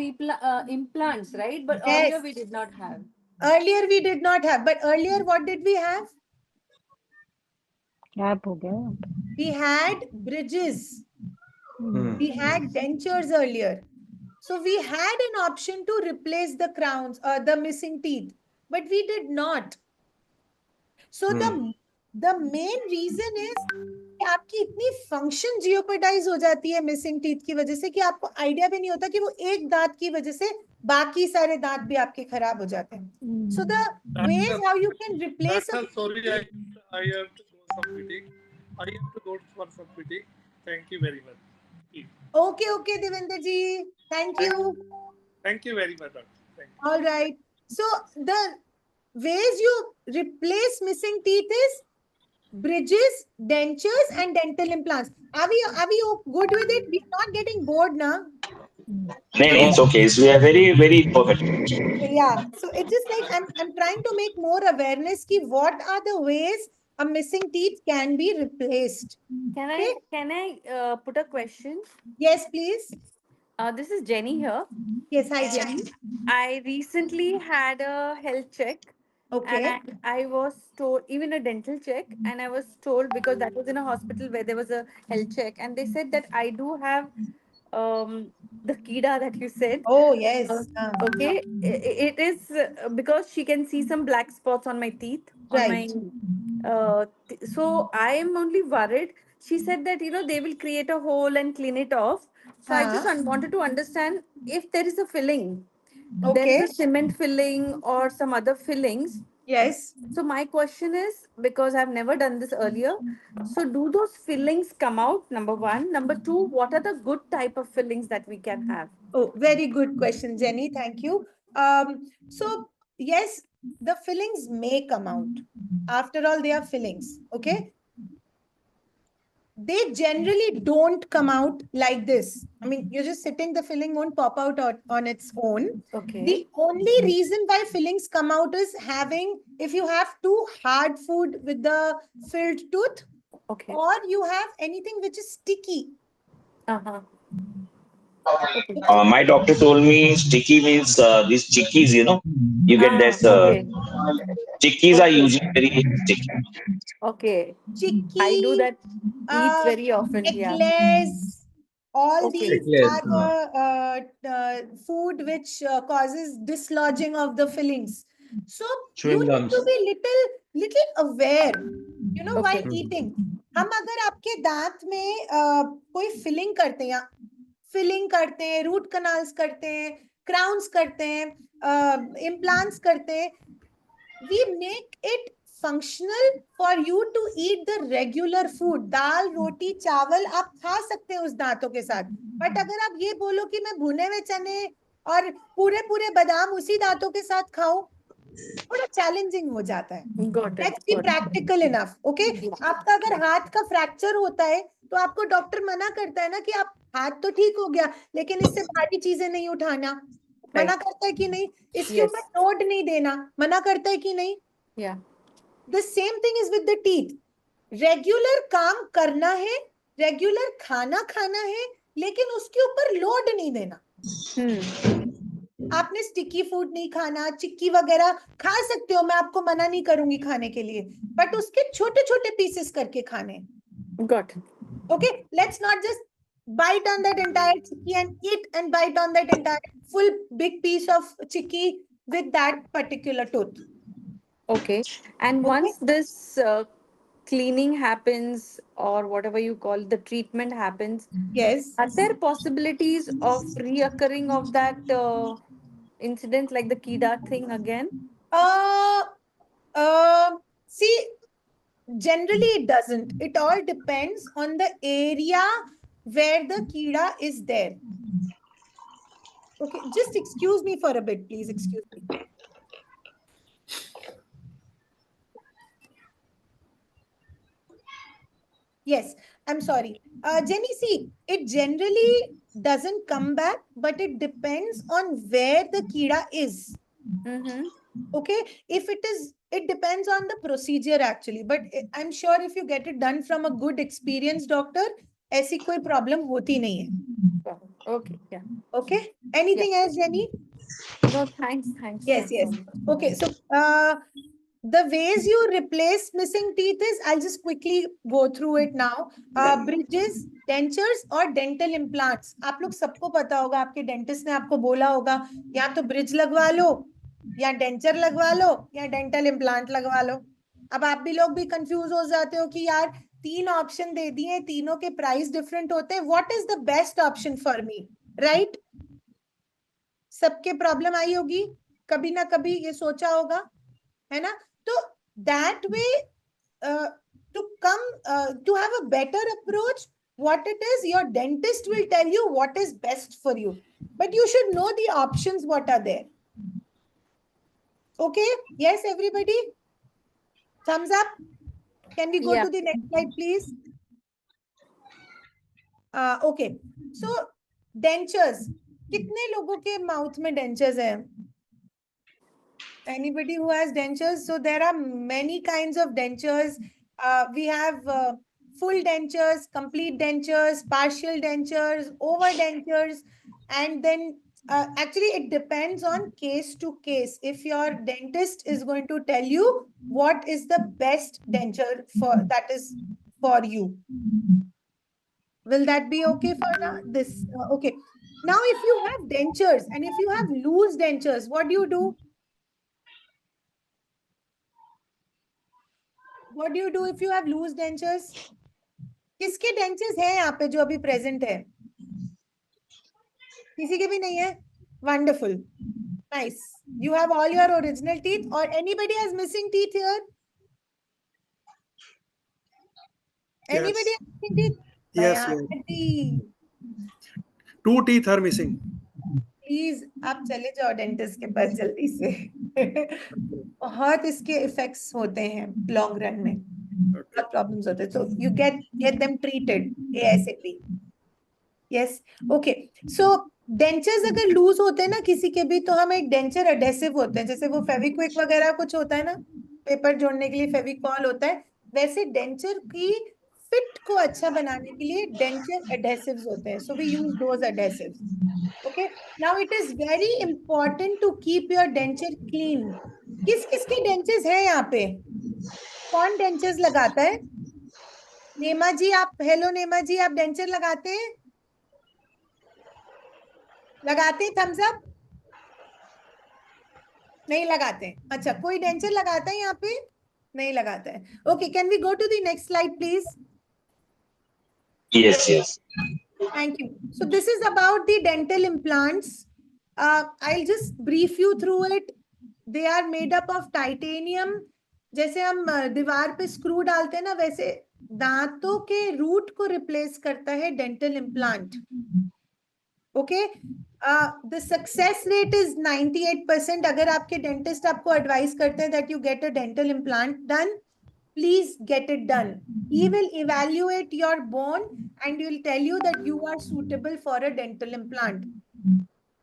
implants, right? But Yes. earlier we did not have. Earlier we did not have, but earlier what did we have? Gap हो गया। We had bridges. We had dentures earlier. So we had an option to replace the crowns or the missing teeth, but we did not. So the main reason is कि आपकी इतनी फंक्शन जियोपर्डाइज हो जाती है मिसिंग टीथ की वजह से कि आपको आइडिया भी नहीं होता कि वो एक दांत की वजह से बाकी सारे दांत भी आपके खराब हो जाते हैं। So the ways how you can replace. Sorry, I have to go some meeting. I have to go for some meeting. Thank you very much. Okay, Devendra ji. Thank you. Thank you very much, doctor. Thank you. All right. So the ways you replace missing teeth is bridges, dentures, and dental implants. Are we good with it? We're not getting bored now. No, it's okay. We are very perfect. Yeah. So it's just like I'm trying to make more awareness ki what are the ways a missing teeth can be replaced. Can I put a question? Yes, please. This is Jenny here. Yes, hi Jenny. I recently had a health check. Okay. And I was told, even a dental check, and I was told, because that was in a hospital where there was a health check, and they said that I do have the Kida that you said. Oh, yes. Okay. It is because she can see some black spots on my teeth. on my Right. so I am only worried. She said that they will create a hole and clean it off. So I just wanted to understand if there is a filling. There is Okay. a cement filling or some other fillings. Yes. So my question is, because I've never done this earlier, so do those fillings come out? Number one. Number two, what are the good type of fillings that we can have? Oh, very good question, Jenny. Thank you. So yes, the fillings may come out. After all, they are fillings. Okay. They generally don't come out like this. I mean, you're just sitting, the filling won't pop out on its own. Okay. The only reason why fillings come out is if you have too hard food with the filled tooth, Okay. or you have anything which is sticky. Uh-huh. My doctor told me sticky means these chickies, you get this. Okay. Chickies are usually very sticky. Okay. Chicky, I do that. Eat very often. Yeah. eclairs, all Okay. these Eclairs, are food which causes dislodging of the fillings. So you chewing need gums. to be little aware, while Okay. eating. हम अगर आपके दांत में कोई फिलिंग करते हैं, रूट कनाल्स करते हैं, क्राउन्स करते हैं, implants करते हैं, we make it functional for you to eat the regular food. दाल, रोटी, चावल आप खा सकते हैं उस दांतों के साथ. बट अगर आप ये बोलो कि मैं भुने हुए चने और पूरे पूरे बादाम उसी दांतों के साथ खाऊं, थोड़ा चैलेंजिंग हो जाता है. Let's be practical enough. Okay? आपका अगर हाथ का फ्रैक्चर होता है तो आपको डॉक्टर मना करता है ना कि आप हाथ तो ठीक हो गया लेकिन इससे भारी चीजें नहीं उठाना. मना करता है कि नहीं? इसके ऊपर लोड नहीं देना. मना करता है कि नहीं? Yeah. The same thing is with the teeth. Regular काम करना है, regular खाना खाना है, लेकिन उसके ऊपर लोड नहीं देना. आपने स्टिकी फूड नहीं खाना, चिक्की वगैरह खा सकते हो, मैं आपको मना नहीं करूंगी खाने के लिए, बट उसके छोटे छोटे पीसेस करके खाने. Got it. Okay, let's not just bite on that entire chicky and eat and bite on that entire full big piece of chicky with that particular tooth. Okay. And once this cleaning happens, or whatever you call the treatment happens, yes, are there possibilities of reoccurring of that incident, like the Kida thing again? See, generally it doesn't. It all depends on the area where the Kida is there. Okay, just excuse me for a bit, please. Excuse me. Yes, I'm sorry. Jenny, see, it generally doesn't come back, but it depends on where the Kida is. Okay, it depends on the procedure actually, but I'm sure if you get it done from a good experienced doctor, ऐसी कोई problem होती नहीं है. Okay, yeah. Okay, anything else, Jenny? No, thanks. Yes. Okay, so the ways you replace missing teeth is, I'll just quickly go through it now. Bridges, dentures और dental implants. आप लोग सबको पता होगा, आपके डेंटिस्ट ने आपको बोला होगा या तो ब्रिज लगवा लो, या डेंचर लगवा लो, या डेंटल इम्प्लांट लगवा लो. अब आप भी लोग भी कंफ्यूज हो जाते हो कि यार 3 ऑप्शन दे दिए, तीनों के प्राइस डिफरेंट होते हैं. What is the best option for me, right? सबके प्रॉब्लम आई होगी, कभी ना कभी ये सोचा होगा, है ना? तो that way to have a better approach, what it is, your dentist will tell you what is best for you, but you should know the options what are there. Okay, yes, everybody, thumbs up. Can we go to the next slide, please? Okay, so dentures. कितने लोगों के माउथ में dentures हैं? Anybody who has dentures? So there are many kinds of dentures. We have full dentures, complete dentures, partial dentures, over dentures, and then actually it depends on case to case. If your dentist is going to tell you what is the best denture that is for you. Will that be okay for this? Okay. Now, if you have dentures and if you have loose dentures, what do you do? what do you do if you have loose dentures? किसके dentures हैं यहाँ पे जो अभी present है? किसी के भी नहीं है? Wonderful. Nice. You have all your original teeth, or anybody has missing teeth here? Anybody has missing teeth? Yes, yes. 2 teeth are missing. Please आप चले जाओ डेंटिस्ट के पास जल्दी से। बहुत इसके इफेक्ट्स होते हैं लॉन्ग रन में, बहुत प्रॉब्लम्स होते हैं, so you get them treated ASAP. Yes, okay. So dentures अगर लूज होते हैं ना किसी के भी, तो हम एक डेंचर एडेसिव होते हैं, जैसे वो फेविक्विक वगैरह कुछ होता है ना, पेपर जोड़ने के लिए फेविकॉल होता है, वैसे डेंचर की फिट को अच्छा बनाने के लिए डेंचर एडेसिव्स होते हैं. So we use those adhesives. Okay. Now it is very important to keep your denture clean. किस किसके डेंचर्स है यहाँ पे? कौन डेंचर्स लगाता है? नेमा जी, आप, हेलो नेमा जी, आप डेंचर लगाते हैं? लगाते? Thumbs up? नहीं लगाते. अच्छा, कोई डेंचर लगाता है यहाँ पे? नहीं लगाता है. Okay, can we go to the next slide please? Yes, yes. Thank you. So this is about the dental implants. I'll just brief you through it. They are made up of titanium. जैसे हम दीवार पे स्क्रू डालते हैं ना, वैसे दांतों के रूट को रिप्लेस करता है dental implant. Okay, the success rate is 98%. अगर आपके डेंटिस्ट आपको एडवाइस करते हैं that you get a dental implant done, please get it done. He will evaluate your bone and he will tell you that you are suitable for a dental implant.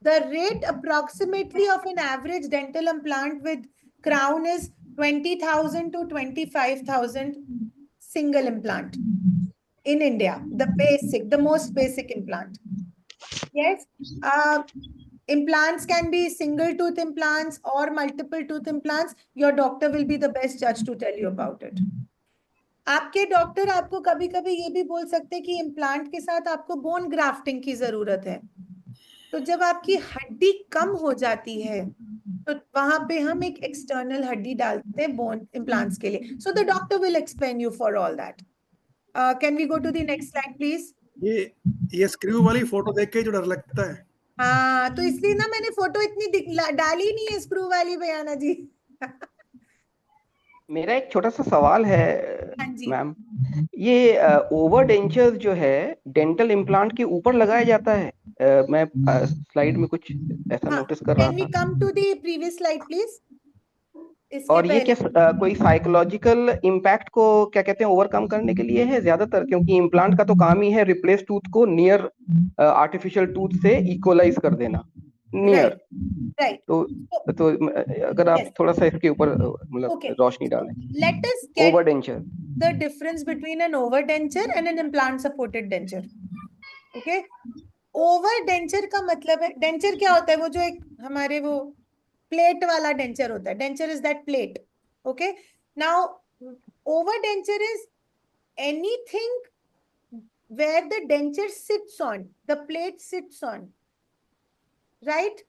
The rate approximately of an average dental implant with crown is 20,000 to 25,000 single implant in India. The most basic implant. Yes. Implants can be single tooth implants or multiple tooth implants. Your doctor will be the best judge to tell you about it. आपके डॉक्टर आपको कभी कभी ये भी बोल सकते हैं कि इम्प्लांट के साथ आपको बोन ग्राफ्टिंग की जरूरत है. तो जब आपकी हड्डी कम हो जाती है तो वहां पे हम एक एक्सटर्नल हड्डी डालते हैं बोन इम्प्लांट्स के लिए. So the doctor will explain you for all that. Can we go to the next slide please? ये स्क्रू वाली फोटो देख के जो डर लगता है. हाँ, तो इसलिए ना मैंने फोटो इतनी डाली नहीं है स्क्रू वाली, बयाना जी. मेरा एक छोटा सा सवाल है मैम, ये ओवर डेंचर्स जो है डेंटल इम्प्लांट के ऊपर लगाया जाता है? मैं स्लाइड में कुछ ऐसा नोटिस कर रहा था. Can we come to the previous slide please? और ये क्या कोई साइकोलॉजिकल इम्पैक्ट को क्या कहते हैं ओवरकम करने के लिए है ज्यादातर? क्योंकि इम्प्लांट का तो काम ही है रिप्लेस टूथ को नियर आर्टिफिशियल टूथ से इक्वलाइज कर देना नियर. राइट. तो अगर आप थोड़ा सा इसके ऊपर मतलब रोशनी डालें. Let us get over denture, the difference between an over denture and an implant supported denture. Okay, over denture का मतलब है, डेंचर क्या होता है? वो जो एक हमारे वो प्लेट वाला डेंचर होता है. Denture is that plate. Okay, now over denture is anything where the denture sits on, the plate sits on, right?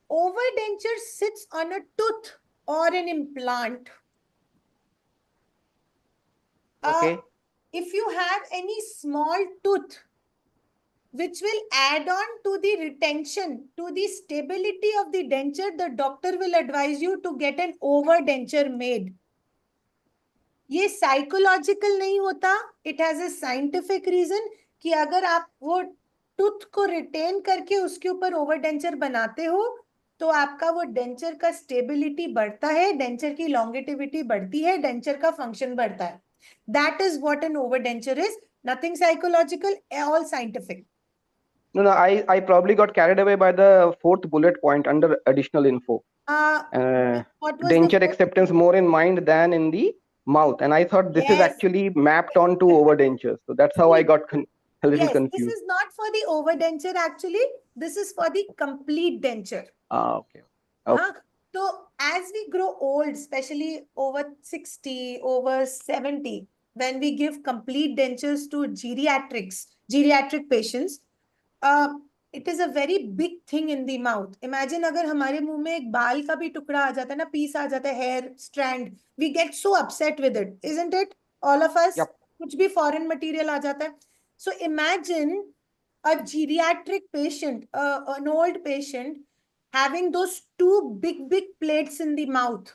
Over denture sits on a tooth or an implant. Okay. If you have any small tooth which will add on to the retention, to the stability of the denture, the doctor will advise you to get an over denture made. ये साइकोलॉजिकल नहीं होता, it has a scientific reason कि अगर आप वो टूथ को रिटेन करके उसके ऊपर ओवर डेंचर बनाते हो तो आपका वो डेंचर का स्टेबिलिटी बढ़ता है, डेंचर की लॉन्गेटिविटी बढ़ती है, डेंचर का फंक्शन बढ़ता है. That is what an over denture is. Nothing psychological, all scientific. No, I probably got carried away by the fourth bullet point under additional info. Denture acceptance more in mind than in the mouth, and I thought this is actually mapped onto over dentures. So that's how I got a little confused. This is not for the over denture actually. This is for the complete denture. Okay. So as we grow old, especially over 60, over 70, when we give complete dentures to geriatric patients, It is a very big thing in the mouth. Imagine अगर हमारे मुंह में एक बाल का भी टुकड़ा आ जाता है ना, पीस आ जाता है, hair strand, we get so upset with it, isn't it? All of us. Yep. कुछ भी foreign material आ जाता है. So imagine a geriatric patient, an old patient, having those two big plates in the mouth.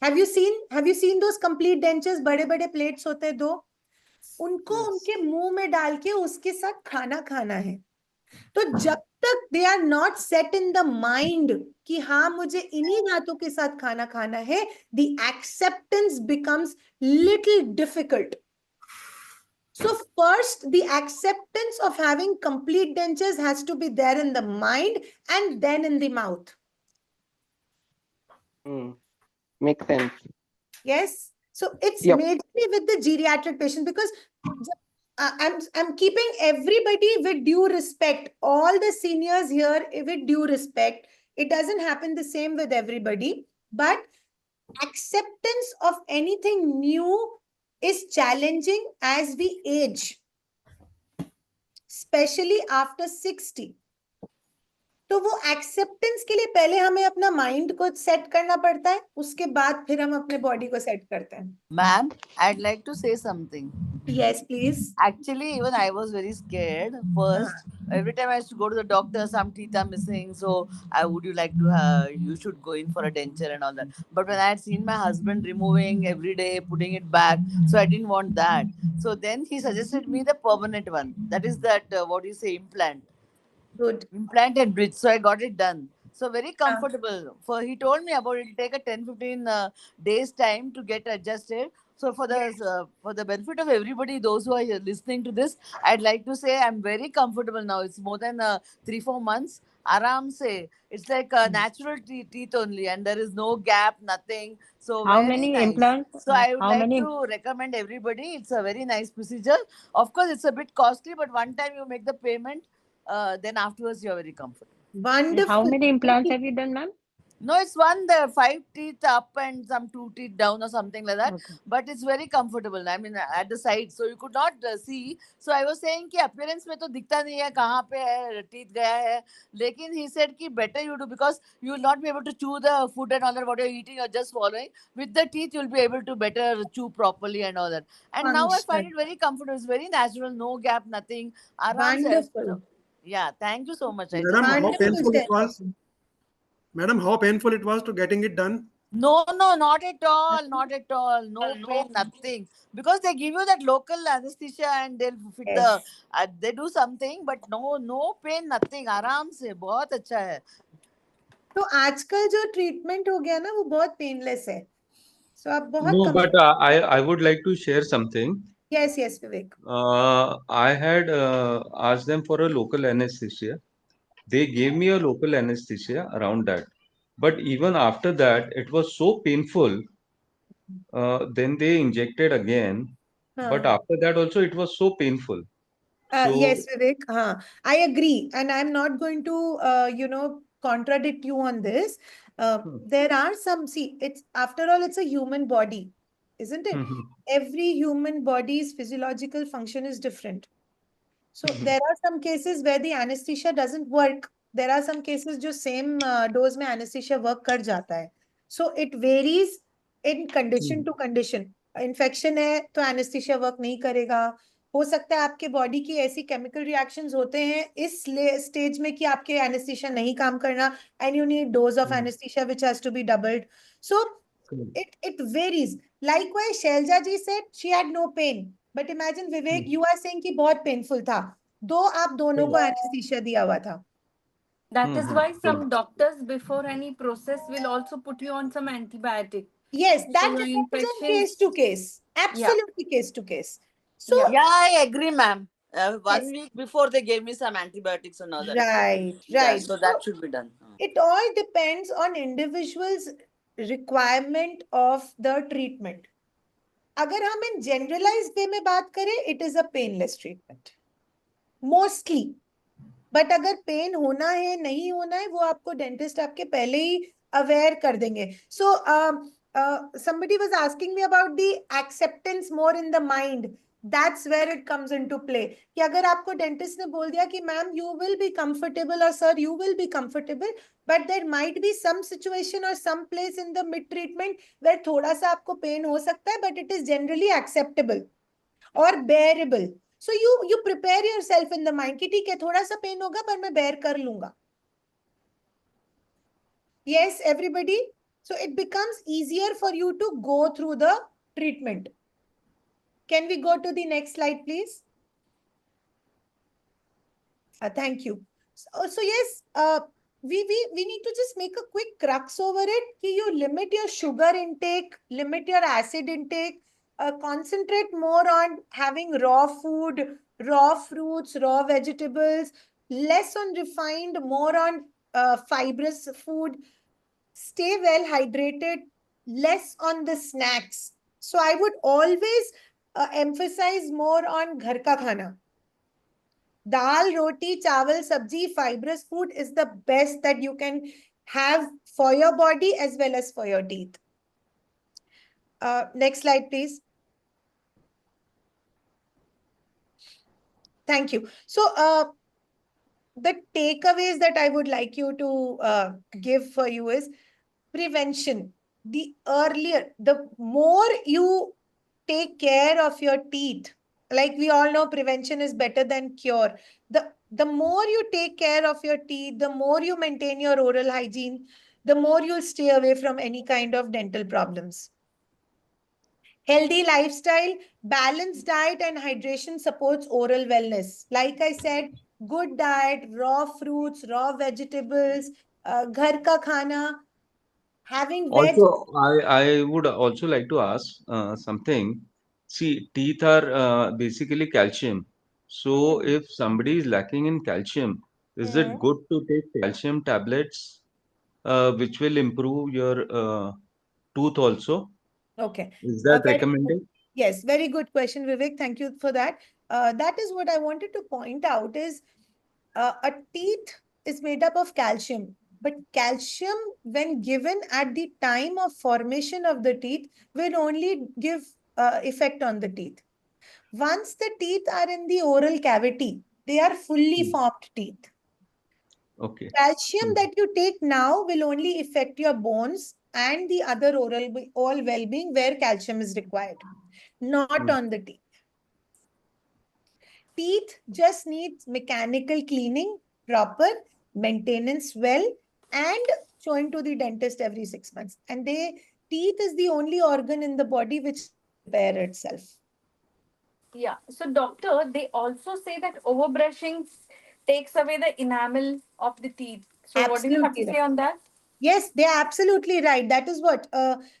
Have you seen those complete dentures? बड़े बड़े plates होते हैं दो. उनको उनके मुंह में डाल के उसके साथ खाना खाना है. तो जब तक they are not set in the mind कि हाँ मुझे इन्हीं दांतों के साथ खाना खाना है, the acceptance becomes little difficult. So first, the acceptance of having complete dentures has to be there in the mind and then in the mouth. Makes sense. Yes. So it's Yep. majorly with the geriatric patient, because I'm keeping everybody with due respect. All the seniors here with due respect. It doesn't happen the same with everybody, but acceptance of anything new is challenging as we age, especially after 60. तो वो एक्सेप्टेंस के लिए पहले हमें अपना माइंड को सेट करना पड़ता है, उसके बाद फिर हम अपने बॉडी को सेट करते हैं. Ma'am, I'd like to say something. Yes, please. Actually, even I was very scared first. Every time I used to go to the doctor, some teeth are missing. So, would you like to you should go in for a denture and all that. But when I had seen my husband removing every day, putting it back, so I didn't want that. So then he suggested me the permanent one. That is that, what do you say, implant. Good. Implant and bridge. So I got it done. So very comfortable. For he told me about it. It'll take a 10-15 days time to get adjusted. So for the benefit of everybody, those who are listening to this, I'd like to say I'm very comfortable now. It's more than 3-4 months. Aram se. It's like natural teeth only, and there is no gap, nothing. So How very many nice. implants? So I would How like many? to recommend everybody. It's a very nice procedure. Of course, it's a bit costly, but one time you make the payment, then afterwards you're very comfortable. Wonderful. How many implants have you done, ma'am? No, it's one there, 5 teeth up and some 2 teeth down or something like that. Okay. But it's very comfortable. I mean, at the side, so you could not see. So I was saying कि appearance में तो दिखता नहीं है कहाँ पे है teeth गया है. लेकिन he said कि better you do, because you will not be able to chew the food and all that what you're eating or just swallowing. With the teeth, you'll be able to better chew properly and all that. And now I find it very comfortable. It's very natural, no gap, nothing. Aram se. Wonderful. Yeah, thank you so much. Madam, how painful it was? Madam, how painful it was to getting it done? No, not at all. Not at all. No pain, nothing. Because they give you that local anesthesia and they'll fit they do something, but no pain, nothing. आराम से, बहुत अच्छा है. तो आजकल जो ट्रीटमेंट हो गया ना वो बहुत पेनलेस है. So आप बहुत No, but I would like to share something. Yes, Vivek. I had asked them for a local anesthesia. They gave me a local anesthesia around that. But even after that, it was so painful. Then they injected again. But after that also, it was so painful. Yes, Vivek. I agree. And I'm not going to, contradict you on this. There are some, it's after all, it's a human body, isn't it? Every human body's physiological function is different. So there are some cases where the anesthesia doesn't work. There are some cases जो same dose में anesthesia work कर जाता है. So it varies in condition to condition. Infection है तो anesthesia work नहीं करेगा. हो सकता है आपके body की ऐसी chemical reactions होते हैं इस stage में कि आपके anesthesia नहीं काम करना, and you need dose of anesthesia which has to be doubled. So it varies. Likewise, Shailja ji said she had no pain. But imagine, Vivek, you are saying कि बहुत painful था. दो आप दोनों को anesthesia दिया हुआ था. That is why some doctors before any process will also put you on some antibiotic. Yes, that So depends on case to case. Absolutely case to case. So I agree, ma'am. 1 week before they gave me some antibiotics and all that. Right. Yeah, so that should be done. It all depends on individual's requirement of the treatment. अगर हम in generalized way में बात करें, it is a painless treatment. Mostly. But अगर pain होना है, नहीं होना है, वो आपको dentist आपके पहले ही aware कर देंगे. So, somebody was asking me about the acceptance more in the mind. That's where it comes into play. कि अगर आपको डेंटिस्ट ने बोल दिया कि ma'am you will be comfortable or sir you will be comfortable, but there might be some situation or some place in the mid treatment where थोड़ा सा आपको pain हो सकता है, but it is generally acceptable or bearable. So you prepare yourself in the mind कि ठीक है थोड़ा सा pain होगा पर मैं bear कर लूंगा. Yes, everybody. So it becomes easier for you to go through the treatment. Can we go to the next slide, please? Thank you. So yes, we need to just make a quick crux over it. Ki you limit your sugar intake, limit your acid intake, concentrate more on having raw food, raw fruits, raw vegetables, less on refined, more on fibrous food. Stay well hydrated, less on the snacks. So I would always emphasize more on ghar ka khana. Dal, roti, chawal, sabji, fibrous food is the best that you can have for your body as well as for your teeth. Next slide, please. Thank you. So the takeaways that I would like you to give for you is prevention. The earlier, the more you take care of your teeth, like we all know prevention is better than cure. The more you take care of your teeth, the more you maintain your oral hygiene, the more you'll stay away from any kind of dental problems. Healthy lifestyle, balanced diet and hydration supports oral wellness. Like I said, good diet, raw fruits, raw vegetables, ghar ka khana, having veg. Also, I would also like to ask something. See, teeth are basically calcium. So, if somebody is lacking in calcium, is it good to take calcium tablets, which will improve your tooth also? Okay. Is that Very recommended? yes, very good question, Vivek. Thank you for that. That is what I wanted to point out is a teeth is made up of calcium, but calcium when given at the time of formation of the teeth will only give effect on the teeth. Once the teeth are in the oral cavity, they are fully formed teeth. Okay. Calcium that you take now will only affect your bones and the other oral well-being where calcium is required, not on the teeth. Teeth just needs mechanical cleaning, proper maintenance well, and showing to the dentist every 6 months. And teeth is the only organ in the body which repair itself. Yeah. So, doctor, they also say that overbrushing takes away the enamel of the teeth. So, what do you have to say on that? Yes, they are absolutely right. That is what,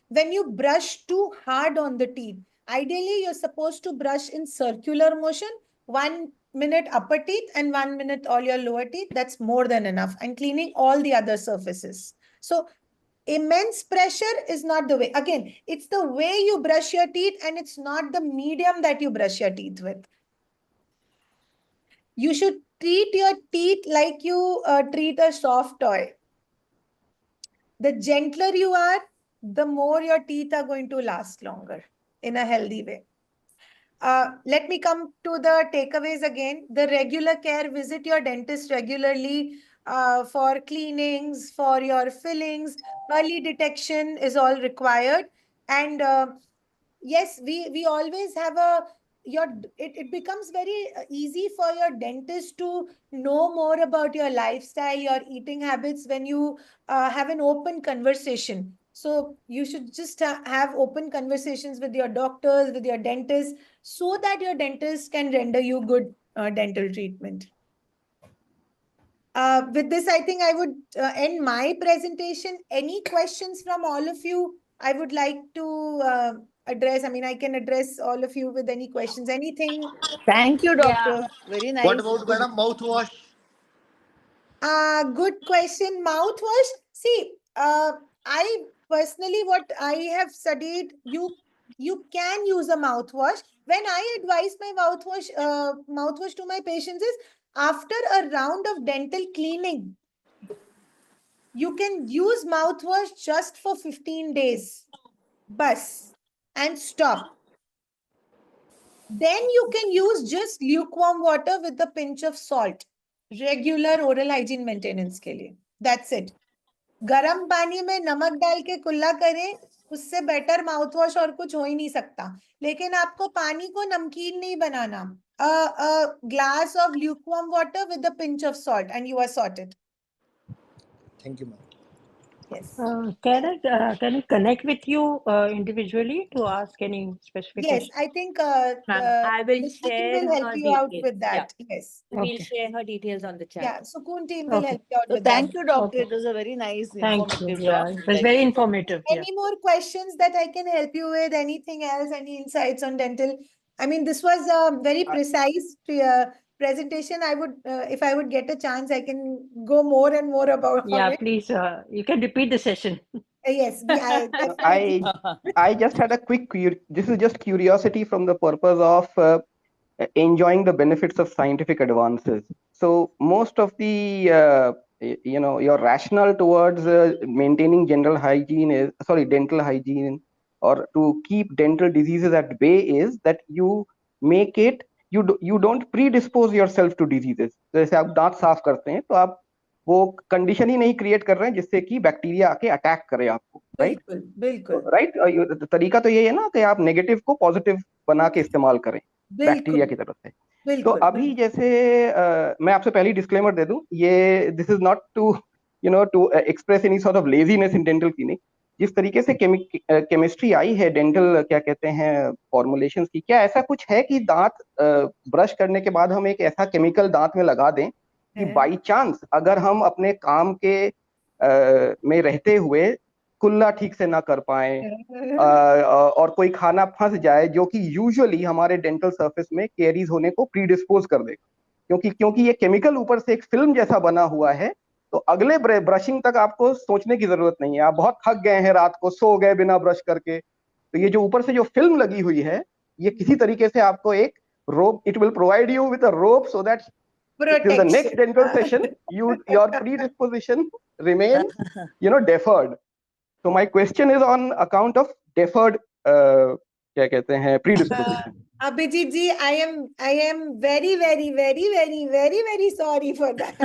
when you brush too hard on the teeth, ideally you're supposed to brush in circular motion, 1 minute upper teeth and 1 minute all your lower teeth. That's more than enough. And cleaning all the other surfaces. So immense pressure is not the way. Again, it's the way you brush your teeth and it's not the medium that you brush your teeth with. You should treat your teeth like you treat a soft toy. The gentler you are, the more your teeth are going to last longer in a healthy way. Let me come to the takeaways again. The regular care, visit your dentist regularly for cleanings, for your fillings. Early detection is all required. And yes, we always have it becomes very easy for your dentist to know more about your lifestyle, your eating habits when you have an open conversation. So you should just have open conversations with your doctors, with your dentists, so that your dentist can render you good dental treatment. With this, I think I would end my presentation. Any questions from all of you? I would like to address. I mean, I can address all of you with any questions. Anything? Thank you, doctor. Very nice. What about madam mouthwash? Good question. Mouthwash. See, I personally, what I have studied, you can use a mouthwash. When I advise my mouthwash to my patients is after a round of dental cleaning, you can use mouthwash just for 15 days. Bus and stop. Then you can use just lukewarm water with a pinch of salt. Regular oral hygiene maintenance के लिए. That's it. गरम पानी में नमक डाल के कुल्ला करें, उससे बेटर माउथ वॉश और कुछ हो ही नहीं सकता. लेकिन आपको पानी को नमकीन नहीं बनाना. A glass of lukewarm water with a pinch of salt and you are sorted. Thank you, ma'am. Yes. Can I connect with you individually to ask any specific Yes, questions? I think I will the team share will help her you out details. with that. Yes. We'll Okay. share her details on the chat. Yeah, Sukoon team will Okay. help you out So with that. thank you, doctor. Okay. It was a very nice, Thank you. informative Yeah, talk. it was Like, very informative. Yeah. Any more questions that I can help you with? Anything else? Any insights on dental? I mean, this was a very precise presentation. I would, if I would get a chance, I can go more and more about Yeah, it. please, you can repeat the session. Yes, definitely. I just had a quick, this is just curiosity from the purpose of enjoying the benefits of scientific advances. So most of the, your rationale towards maintaining dental hygiene, or to keep dental diseases at bay is that you make it, you don't predispose yourself to diseases. जैसे आप दांत साफ करते हैं तो आप वो कंडीशन ही नहीं क्रिएट कर रहे हैं जिससे कि बैक्टीरिया आके अटैक करे आपको, राइट? बिल्कुल राइट, तरीका तो ये है ना कि आप नेगेटिव को पॉजिटिव बना के इस्तेमाल करें बैक्टीरिया की तरफ से. तो अभी जैसे मैं आपसे पहले डिस्क्लेमर दे दूं, ये this is not to to express any sort of laziness in dental clinic. जिस तरीके से केमिस्ट्री आई है डेंटल क्या कहते हैं फॉर्मुलेशंस की, क्या ऐसा कुछ है कि दांत ब्रश करने के बाद हम एक ऐसा केमिकल दांत में लगा दें कि बाई चांस अगर हम अपने काम के में रहते हुए कुल्ला ठीक से ना कर पाए और कोई खाना फंस जाए जो कि यूजुअली हमारे डेंटल सरफेस में कैरीज होने को प्रीडिस्पोज कर देगा, क्योंकि ये केमिकल ऊपर से एक फिल्म जैसा बना हुआ है, तो अगले ब्रशिंग तक आपको सोचने की जरूरत नहीं है. आप बहुत थक गए हैं, रात को सो गए बिना ब्रश करके, तो ये जो ऊपर से जो फिल्म लगी हुई है ये किसी तरीके से आपको एक rope, it will provide you with a rope so that till the next dental session your predisposition remains deferred. So my question is on account of deferred क्या कहते हैं predisposition. Abhijit ji, I am very, very, very, very, very, very sorry for that.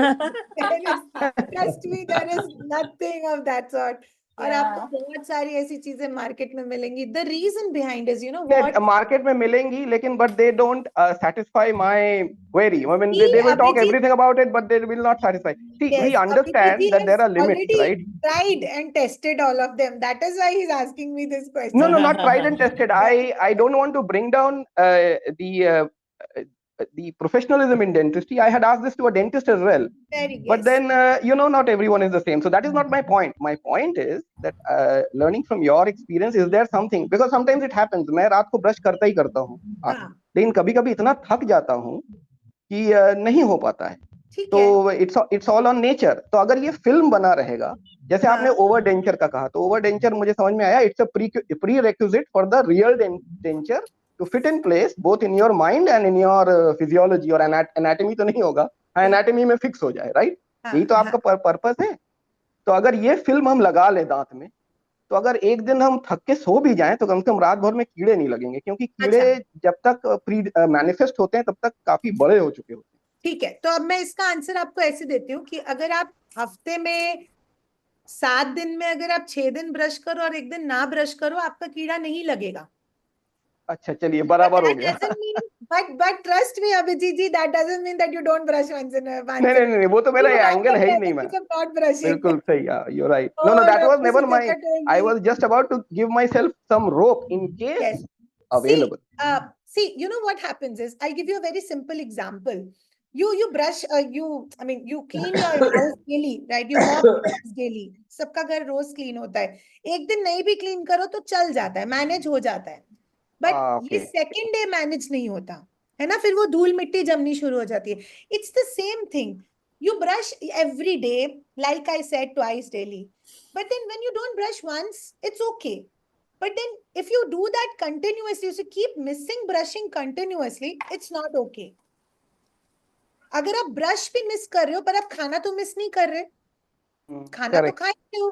Trust me, there is nothing of that sort. और आपको बहुत सारी ऐसी चीजें मार्केट में मिलेंगी. The reason behind is, what market में मिलेंगी, लेकिन but they don't satisfy my query. I mean, they will talk everything about it, but they will not satisfy. See, we understand that there are limits, right? Tried and tested all of them. That is why he's asking me this question. No, not tried and tested. I don't want to bring down the professionalism in dentistry. I had asked this to a dentist as well. But then, not everyone is the same. So that is not my point. My point is that learning from your experience, is there something? Because sometimes it happens. मैं रात को ब्रश करता ही करता हूँ, लेकिन कभी-कभी इतना थक जाता हूँ कि नहीं हो पाता है. तो it's all on nature. तो अगर ये फिल्म बना रहेगा, जैसे आपने ओवर डेंचर का कहा, तो ओवर डेंचर मुझे समझ में आया, it's a prerequisite for the real denture to fit in place both in your mind and in your physiology. और anatomy तो नहीं होगा, anatomy में fix हो जाए, right? यही तो आपका पर्पस है. तो अगर ये फिल्म हम लगा ले दांत में, तो अगर एक दिन हम थक के सो भी जाएं तो कम से कम रात भर में कीड़े नहीं लगेंगे, क्योंकि कीड़े जब तक मैनिफेस्ट होते हैं तब तक काफी बड़े हो चुके होते हैं. ठीक है, तो अब मैं इसका आंसर आपको ऐसे देती हूँ कि अगर आप हफ्ते में 7 दिन में अगर आप 6 दिन ब्रश करो और एक दिन ना ब्रश करो, आपका कीड़ा नहीं लगेगा. अच्छा, चलिए, बराबर हो गया. But trust me, Abhijit ji, that doesn't mean that you don't brush once in a while. नहीं, वो तो मेरा एंगल है ही नहीं. मैं बिल्कुल सही, you're right. No, that was never mine. I was just about to give myself some rope in case available. See, what happens is, I'll give you a very simple example. You brush, you clean your house daily, right? You mop your house daily. सबका घर रोज क्लीन होता है. एक दिन नहीं भी क्लीन करो तो चल जाता है, मैनेज हो जाता है. बट ये सेकेंड डे मैनेज नहीं होता है ना, फिर वो धूल मिट्टी जमनी शुरू हो जाती है. It's the same thing. You brush every day, like I said, twice daily. But then when you don't brush once, it's okay. But then if you do that continuously, so keep missing brushing continuously, it's not okay. अगर आप ब्रश भी मिस कर रहे हो पर आप खाना तो मिस नहीं कर रहे, खाना तो खा रहे हो.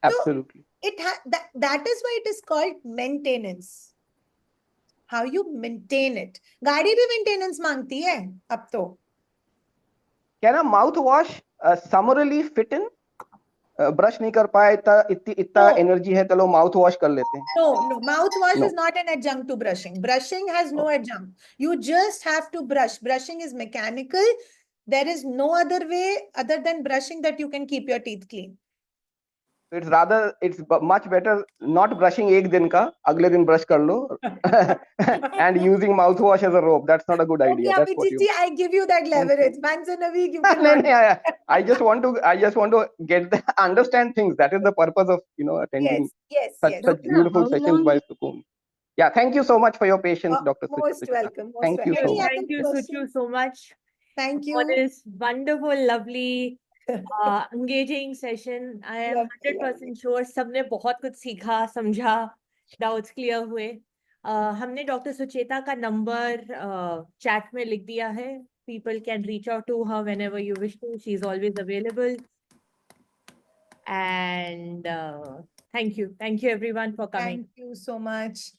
Absolutely. That is why it is called maintenance. how you maintain it. गाड़ी भी maintenance मांगती है अब तो. Can a mouthwash summarily fit in? Brush नहीं कर पाए, इतना एनर्जी है, चलो माउथ वॉश कर लेते हैं. No, mouthwash is not an adjunct to brushing. Brushing has no adjunct. You just have to brush. Brushing is mechanical. There is no other way other than brushing that you can keep your teeth clean. It's much better not brushing एक दिन का, अगले दिन brush कर लो, and using mouthwash as a rope. That's not a good idea. Okay, That's what you. I give you that leverage. Once in a week, you can. I just want to understand things. That is the purpose of attending such beautiful sessions by Sukoon. Yeah, thank you so much for your patience, Dr. Most welcome. Thank you so much. Thank you, Suchu, so much. Thank you for this wonderful, lovely, engaging session. I am 100% sure सबने बहुत कुछ सीखा, समझा, doubts clear हुए. हमने डॉक्टर सुचेता का नंबर चैट में लिख दिया है. People can reach out to her whenever you wish to. She is always available. And thank you everyone for coming. Thank you so much.